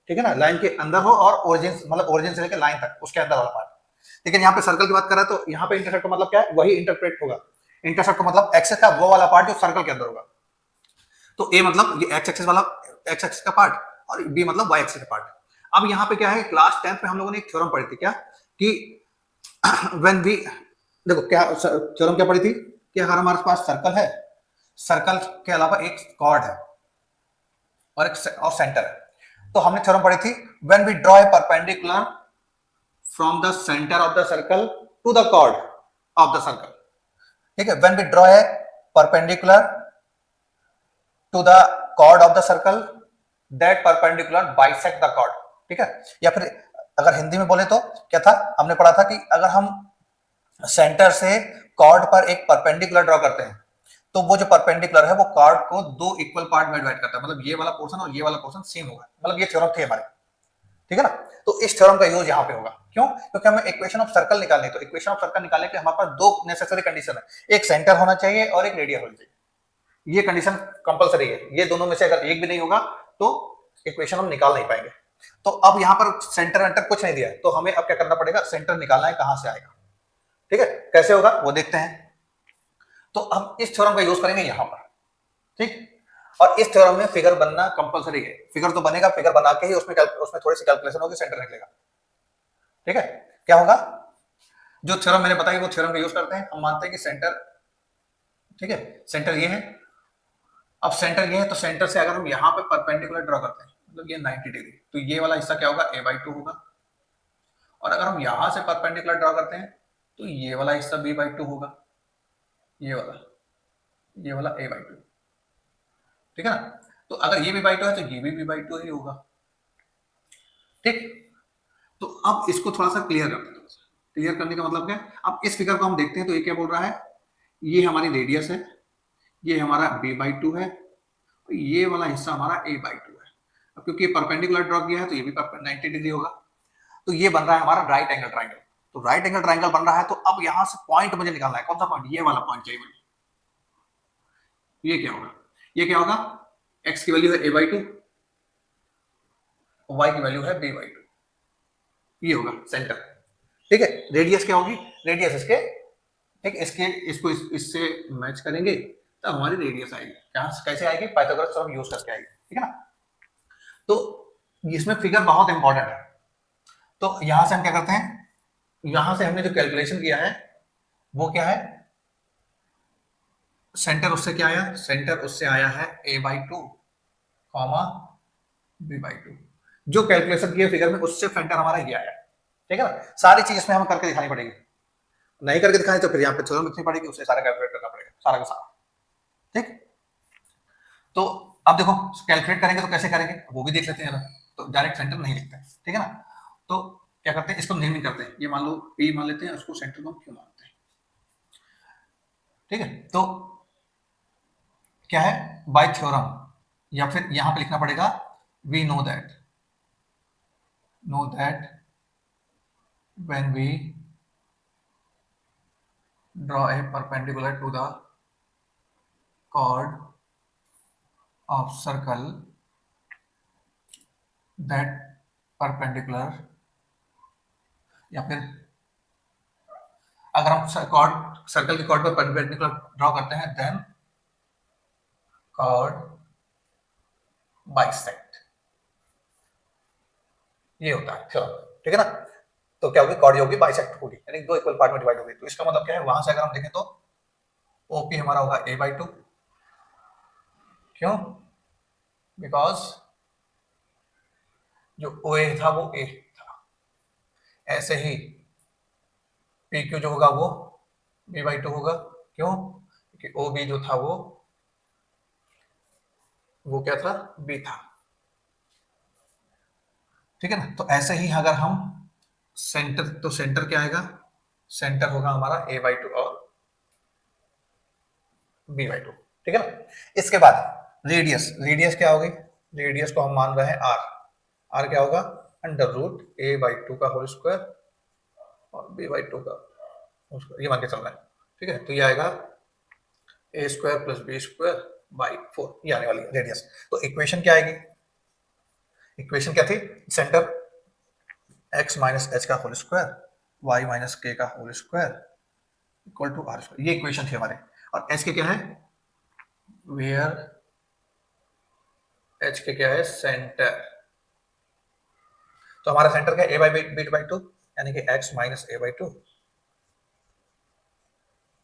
ठीक है ना, लाइन के अंदर हो और ओरिजिन मतलब ओरिजिन से लेकर लाइन तक उसके अंदर वाला पार्ट। लेकिन यहाँ पे सर्कल की बात कर रहा है तो यहाँ पे इंटरसेप्ट का मतलब क्या है, वही इंटरप्रेट होगा। इंटरसेप्ट का मतलब एक्सिस का वो वाला पार्ट जो सर्कल के अंदर होगा। तो ए मतलब ये एक्स एक्सिस वाला, एक्स एक्सिस का पार्ट, और बी मतलब वाई एक्सिस का पार्ट। अब यहाँ पे क्या है, क्लास 10th में हम लोगों ने एक थ्योरम पढ़ी थी क्या, कि व्हेन वी, देखो क्या थ्योरम क्या पढ़ी थी, कि अगर हमारे पास सर्कल है, सर्कल के अलावा एक कॉर्ड है और एक और सेंटर है, तो हमने थ्योरम पढ़ी थी when we draw a perpendicular from the centre of the circle to the chord of the circle. ठीक है, when we draw a perpendicular to the chord of the circle that perpendicular bisect the chord. ठीक है, या फिर अगर हिंदी में बोले तो क्या था, हमने पढ़ा था कि अगर हम सेंटर से कॉर्ड पर एक परपेंडिकुलर ड्रॉ करते हैं तो वो जो परपेंडिकुलर है वो कॉर्ड को 2 इक्वल पार्ट में डिवाइड करता है, मतलब ये वाला पोर्शन और ये वाला पोर्शन सेम होगा। मतलब ये थ्योरम थे हमारे। ठीक है ना, तो इस थ्योरम का यूज यहाँ पे होगा। क्यों, क्योंकि हमें इक्वेशन ऑफ सर्कल निकालनी है। तो इक्वेशन ऑफ सर्कल निकालने के हमारे पास 2 नेसेसरी कंडीशन है, एक सेंटर होना चाहिए और एक रेडियस होनी चाहिए। ये कंडीशन कंपलसरी है, ये दोनों में से अगर एक भी नहीं होगा तो इक्वेशन हम निकाल नहीं पाएंगे। तो अब यहाँ पर सेंटर एंटर कुछ नहीं दिया है, तो हमें अब क्या करना पड़ेगा, सेंटर निकालना है, कहां से आएगा। ठीक है, कैसे होगा वो देखते हैं। तो हम इस थ्योरम का यूज करेंगे यहां पर। ठीक, और इस थ्योरम में फिगर बनना कंपलसरी है, फिगर तो बनेगा, फिगर बना के ही उसमें थोड़ी सी कैलकुलेशन होगी, सेंटर निकलेगा। ठीक है, क्या होगा, जो थ्योरम मैंने बताई वो थ्योरम का यूज करते हैं। हम मानते हैं कि सेंटर, ठीक है, सेंटर ये है। अब सेंटर ये है तो सेंटर से अगर हम यहाँ पे परपेंडिकुलर ड्रॉ करते हैं, मतलब ये 90 डिग्री, तो ये वाला हिस्सा क्या होगा, a/2 होगा। और अगर हम यहां से परपेंडिकुलर ड्रॉ करते हैं तो ये वाला हिस्सा b/2 होगा, ये वाला a/2। ठीक है ना, तो अगर ये b/2 है तो ये भी b/2 ही होगा। ठीक, तो अब इसको थोड़ा सा क्लियर करते हैं। क्लियर करने का मतलब क्या है, अब इस फिगर को हम देखते हैं तो ये क्या बोल रहा है, ये हमारी रेडियस है, ये हमारा b/2 है, और ये वाला हिस्सा हमारा a/2 है। अब क्योंकि ये परपेंडिकुलर ड्रॉ किया है तो ये भी 90 डिग्री होगा, तो ये बन रहा है हमारा राइट एंगल ट्राइंगल। तो राइट एंगल ट्राइंगल बन रहा है, तो अब यहां से पॉइंट मुझे निकालना है। कौन सा पॉइंट, ये वाला पॉइंट चाहिए मुझे। ये क्या होगा, ये क्या होगा, x की वैल्यू है a/2, y की वैल्यू है b/2, ये होगा सेंटर। ठीक है, रेडियस क्या होगी, रेडियस इसके ठीक, इसके इसको इससे मैच करेंगे तो हमारी रेडियस आएगी। कैसे आएगी? पाइथागोरस थ्योरम यूज करके आएगी। ठीक है ना? तो इसमें फिगर बहुत इंपॉर्टेंट है। तो यहां से हम क्या करते हैं, यहां से हमने जो कैलकुलेशन किया है वो क्या है, सेंटर उससे क्या आया, सेंटर उससे आया है a/2 कॉमा b/2। जो कैलकुलेशन किया फिगर में उससे सेंटर हमारा ये आया। ठीक है ना? सारी चीज इसमें हमें करके दिखानी पड़ेगी, नहीं करके दिखाएं तो फिर यहाँ पे थ्योरम लिखनी पड़ेगी, उसे सारा कैलकुलेट करना पड़ेगा सारा का सारा। ठीक, तो अब देखो कैलकुलेट करेंगे तो कैसे करेंगे वो भी देख लेते हैं ना। तो डायरेक्ट सेंटर नहीं लिखते हैं। ठीक है ना? तो क्या करते हैं, इसको नहीं करते हैं, ये मान लो P मान लेते हैं, उसको सेंटर को क्यों मानते हैं। ठीक है, तो क्या है, बाय थ्योरम, या फिर यहां पे लिखना पड़ेगा we know that when we draw a perpendicular to the chord of circle, that perpendicular, या फिर अगर हम कॉर्ड सर्कल के कॉर्ड पर परपेंडिकुलर ड्रॉ करते हैं देन कॉर्ड बाइसेक्ट, ये होता है चलो। ठीक है ना? तो क्या होगी, कॉर्ड होगी बाइसेक्ट होगी, यानी दो इक्वल पार्ट में डिवाइड होगी। तो इसका मतलब क्या है, वहां से अगर हम देखें तो ओपी हमारा होगा a/2, क्यों, बिकॉज जो ओ ए था वो ए था। ऐसे ही पी क्यू जो होगा वो b/2 होगा, क्यों, क्योंकि ओ बी जो था वो क्या था, बी था। ठीक है ना? तो ऐसे ही अगर हम सेंटर, तो सेंटर क्या आएगा, सेंटर होगा हमारा a/2 और b/2। ठीक है ना? इसके बाद रेडियस, रेडियस क्या होगी, रेडियस को हम मान रहे हैं r, r क्या होगा, अंडर रूट a/2 का होल स्क्वायर और b/2 का होल स्क्वायर, ये मान के चल रहा है। ठीक है, तो ये आएगा a² + b²/4, ये आने वाली है रेडियस। तो इक्वेशन क्या आएगी, इक्वेशन क्या थी, सेंटर x - h का होल स्क्वायर y - k का whole square equal to r square, ये इक्वेशन थी हमारे। और h के क्या है, वेयर h के क्या है, सेंटर। तो हमारा सेंटर क्या है, a/b/2, यानी कि x - a/2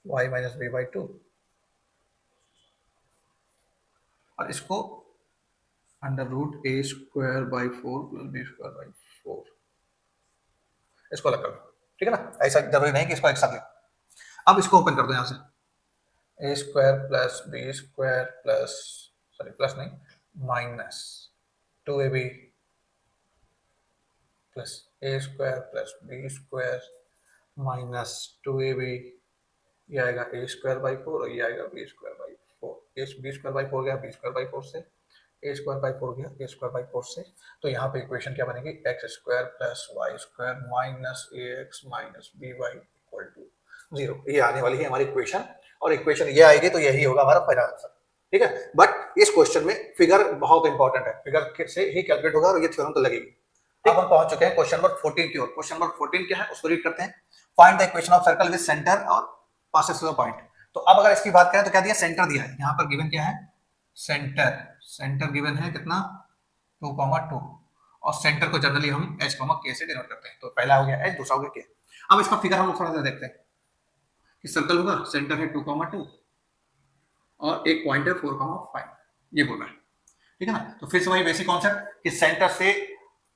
y - b/2, और इसको अंडर रूट a²/4 + b²/4, इसको अलग कर दो। ठीक है ना? ऐसा जरूरी नहीं कि इसको एक साथ लिखो। अब इसको ओपन कर दो यहां से, a² + b² plus, sorry plus नहीं, minus 2ab plus a² + b² minus 2ab, ये आएगा a²/4 और ये आएगा b²/4। b²/4 गया b²/4 से, a²/4 गया a²/4 से। तो यहाँ पे इक्वेशन क्या बनेगी, x² + y² minus ax minus by equal to 0, ये आने वाली है हमारी इक्वेशन। और इक्वेशन ये आएगी तो यही होगा हमारा फाइनल आंसर। ठीक है, बट इस क्वेश्चन में फिगर बहुत इंपॉर्टेंट है, फिगर से ही कैलकुलेट होगा और ये थ्योरम तो लगेगी। अब हम पहुंच चुके हैं क्वेश्चन नंबर 14 की ओर। क्वेश्चन नंबर 14 क्या है उसको रीड करते हैं। Find the equation of circle with centre और पासेस थ्रू द पॉइंट। तो अब अगर इसकी बात करें तो क्या दिया, सेंटर दिया है, यहाँ पर गिवन क्या है, सेंटर, सेंटर गिवन है कितना, 2,2, और सेंटर को जनरली हम h, k से डिनोट करते हैं। तो पहला हो गया h, दूसरा हो गया k। अब इसका फिगर हम लोग थोड़ा सा देखते हैं कि सर्कल होगा, सेंटर है 2,2 और एक पॉइंट है 4,5, ये बोला है। ठीक है ना? तो फिर से वही बेसिक कॉन्सेप्ट कि सेंटर से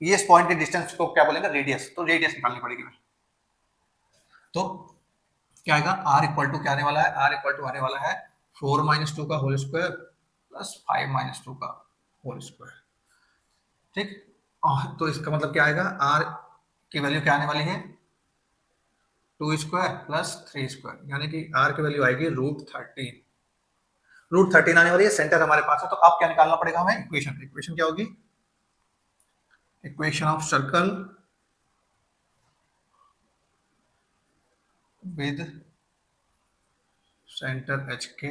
ये इस पॉइंट के डिस्टेंस को क्या बोलेंगे, रेडियस। तो रेडियस निकालनी पड़ेगी। तो क्या आएगा, r इक्वल टू क्या आने वाला है, r इक्वल टू आने वाला है 4 - 2 का होल स्क्वायर प्लस 5 - 2 का होल स्क्वायर। ठीक, तो इसका मतलब क्या आएगा, r की वैल्यू क्या आने वाली है, 2² प्लस 3², यानी कि r की वैल्यू आएगी √13। √13 आने वाली है, सेंटर हमारे पास है। तो अब क्या निकालना पड़ेगा हमें, इक्वेशन। इक्वेशन क्या होगी, equation of circle with centre hk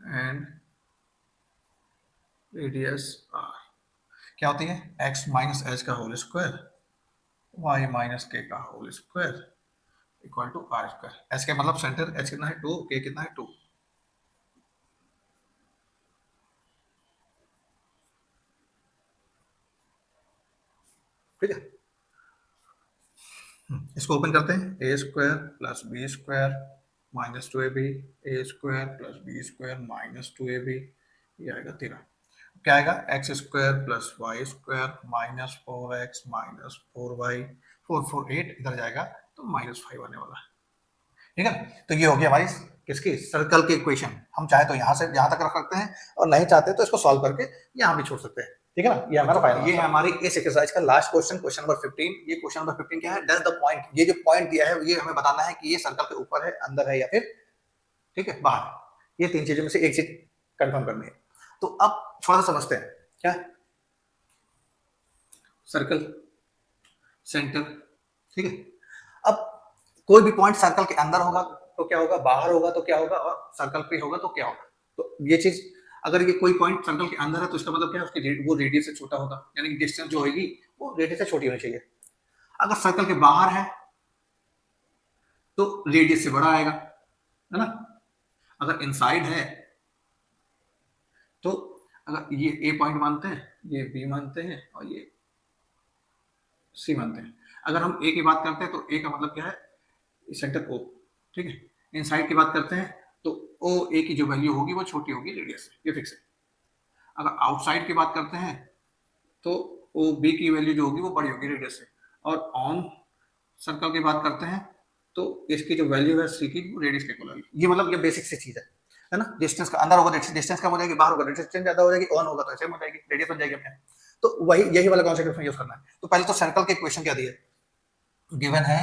and radius r क्या होती है, x - h का होल स्क्वायर y - k का whole square equal to are square. S का मतलब सेंटर, एच कितना है 2, के कितना है 2। ठीक है, इसको ओपन करते हैं, A square plus B square minus 2ab, A square plus B square minus 2ab, ये आएगा 13। क्या आएगा, x square plus Y square minus 4x minus 4y, 448 इधर जाएगा तो -5 आने वाला है। ठीक है, तो ये हो गया हमारी किसकी, सर्कल की इक्वेशन। हम चाहे तो यहाँ से यहाँ तक रख सकते हैं और नहीं चाहते तो इसको सॉल्व करके यहाँ भी छोड़ सकते हैं। ठीक है ना, ये हमारा फाइनल। ये है हमारी इस एक्सरसाइज का लास्ट क्वेश्चन, क्वेश्चन नंबर 15। ये क्वेश्चन नंबर 15 क्या है, डज द पॉइंट, ये जो पॉइंट दिया है ये हमें बताना है कि ये सर्कल के ऊपर है, अंदर है या फिर ठीक है बाहर। ये 3 चीजों में से एक चीज कंफर्म करनी है। तो अब थोड़ा सा समझते हैं क्या, सर्कल, सेंटर। ठीक है, अब कोई भी पॉइंट सर्कल के अंदर होगा तो क्या होगा, बाहर होगा तो क्या होगा, और सर्कल पे होगा तो क्या होगा। तो ये चीज, अगर ये कोई पॉइंट सर्कल के अंदर है तो इसका मतलब क्या है, उसकी वो रेडियस से छोटा होगा, यानी कि डिस्टेंस जो होगी वो रेडियस से छोटी होनी चाहिए। अगर सर्कल के बाहर है तो रेडियस से बड़ा आएगा, है ना। अगर इनसाइड है तो अगर ये ए पॉइंट मानते हैं, ये बी मानते हैं और ये सी मानते हैं। अगर हम ए की बात करते हैं तो ए का मतलब क्या है, सेंटर ओ। ठीक है, इनसाइड की बात करते हैं तो ओ ए की जो वैल्यू होगी वो छोटी होगी रेडियस से, ये फिक्स है। अगर आउटसाइड की बात करते हैं तो ओ बी की वैल्यू जो होगी वो बड़ी होगी रेडियस से। और ऑन सर्कल की बात करते हैं तो इसकी जो वैल्यू है सी की वो रेडियस के इक्वल होगी। ये मतलब ये बेसिक सी चीज है ना। डिस्टेंस का अंदर होगा डिस्टेंस कम हो जाएगी, बाहर होगा डिस्टेंस ज्यादा हो जाएगी, ऑन होगा तो सेम हो जाएगी, रेडियस बन जाएगी अपने। तो वही यही वाला कॉन्सेप्ट यूज करना है। तो पहले तो सर्कल के इक्वेशन क्या दी है, गिवन है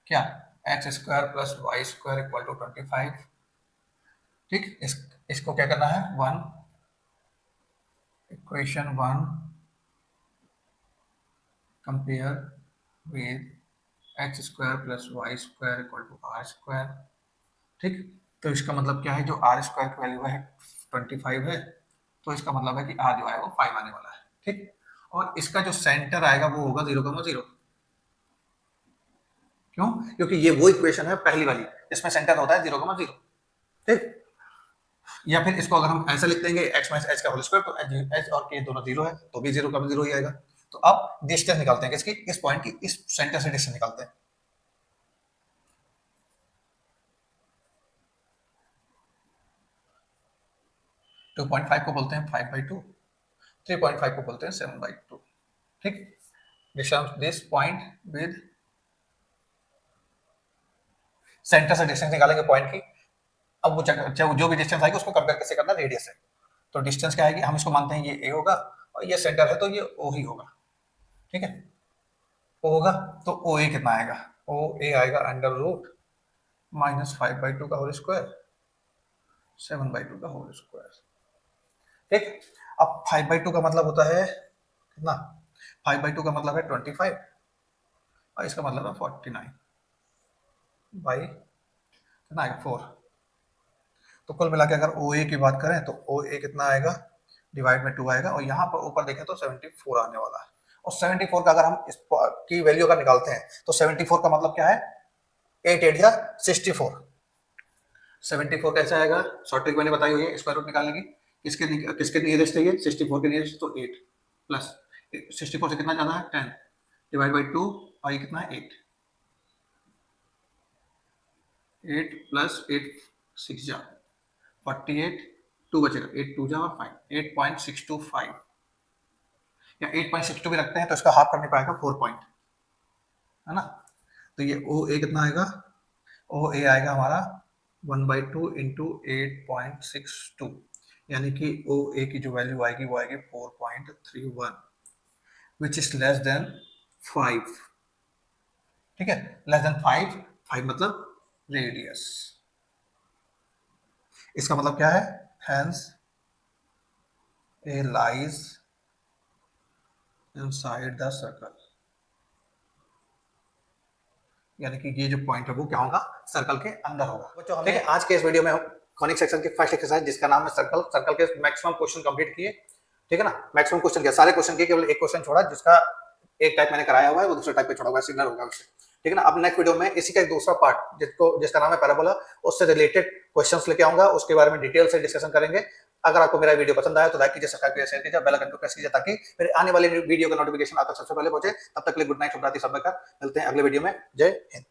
क्या, x square plus Y square equal to 25। ठीक, इसको क्या करना है, equation 1 compare with x square plus Y square equal to are square. ठीक, तो इसका मतलब क्या है, जो आर स्क्वायर की वैल्यू है 25 है, तो इसका मतलब है कि आर जो है वो 5 आने वाला है। ठीक, और इसका जो सेंटर आएगा वो होगा 0,0। क्यों, क्योंकि ये वो इक्वेशन है पहली वाली जिसमें सेंटर होता है 0,0। ठीक, या फिर इसको अगर हम ऐसा लिख देंगे x माइनस एच का होल स्क्वायर, तो एच और के दोनों 0 है तो भी 0,0 ही आएगा। तो अब डिस्टेंस निकालते हैं किसकी, इस पॉइंट की, इस सेंटर से डिस्टेंस निकालते हैं। 2.5 को बोलते हैं 5/2, 3.5 को बोलते हैं 7/2। ठीक, distance this point with centre से डिस्टेंस निकालेंगे पॉइंट की। अब वो जो भी डिस्टेंस आएगी उसको कंपेयर कैसे करना, रेडियस से। तो डिस्टेंस क्या आएगी, हम इसको मानते हैं ये ए होगा और ये सेंटर है तो ये ओ ही होगा। ठीक है, ओ होगा तो ओ ए कितना आएगा, ओ ए आएगा अंडर रूट -5/2 का होल स्क्वायर 7/2 का होल स्क्वायर। ठीक, अब 5/2 का मतलब होता है कितना, 5/2 का मतलब है 25 और इसका मतलब है 49 बाई कितना आएगा 4। तो कुल मिला के अगर ओ ए की बात करें तो ओ ए कितना आएगा, डिवाइड में 2 आएगा, और यहाँ पर ऊपर देखें तो 74 आने वाला है। और 74 का अगर हम इस की वैल्यू अगर निकालते हैं तो 74 का मतलब क्या है, 8 8 या 64। 74 कैसे आएगा, शॉर्ट ट्रिक मैंने बताई हुई है स्क्वायर रूट निकालने की। किसके नियरेस्ट है ये, 64 के नियरेस्ट, तो 8 प्लस 64 से कितना ज्यादा है 10 डिवाइड बाई 2, और ये कितना है 8 प्लस 8 6 जा 48, 2 बचेगा, 8 2 जा और 5, 8.625 या 8.62 भी रखते हैं तो इसका हाफ करने पाएगा 4 पॉइंट, है ना। तो ये ओ ए कितना आएगा, ओ ए आएगा हमारा 1/2 इंटू 8.62, यानी कि ओ ए की जो वैल्यू आएगी वो आएगी 4.31 विच इज लेस देन 5। ठीक है, लेस देन 5 मतलब रेडियस। इसका मतलब क्या है, hence A lies inside the circle, यानी कि ये जो पॉइंट है वो क्या होगा, सर्कल के अंदर होगा। बच्चों हमने आज के इस वीडियो में हम कॉनिक सेक्शन की फर्स्ट एक्सरसाइज जिसका नाम है सर्कल, सर्कल के मैक्सिमम क्वेश्चन कंप्लीट किए। ठीक है ना, मैक्सिमम क्वेश्चन किया, सारे क्वेश्चन किए, केवल एक क्वेश्चन छोड़ा जिसका एक टाइप मैंने कराया हुआ है, वो दूसरे टाइप पे छोड़ा हुआ है, सिग्नल होगा उससे। ठीक है ना। अब नेक्स्ट वीडियो में इसी का एक दूसरा पार्ट जिसका नाम है पैराबोला, उससे रिलेटेड क्वेश्चंस लेके आऊंगा, उसके बारे में डिटेल से डिस्कशन करेंगे। अगर आपको मेरा वीडियो पसंद आया तो लाइक कीजिए, सब्सक्राइब कीजिए, शेयर कीजिए, बेल आइकन को प्रेस कीजिए ताकि मेरे आने वाले वीडियो का नोटिफिकेशन आप तक सबसे पहले पहुंचे। तब तक के लिए गुड नाइट, शुभ रात्रि, सब मिलते हैं अगले वीडियो में। जय हिंद।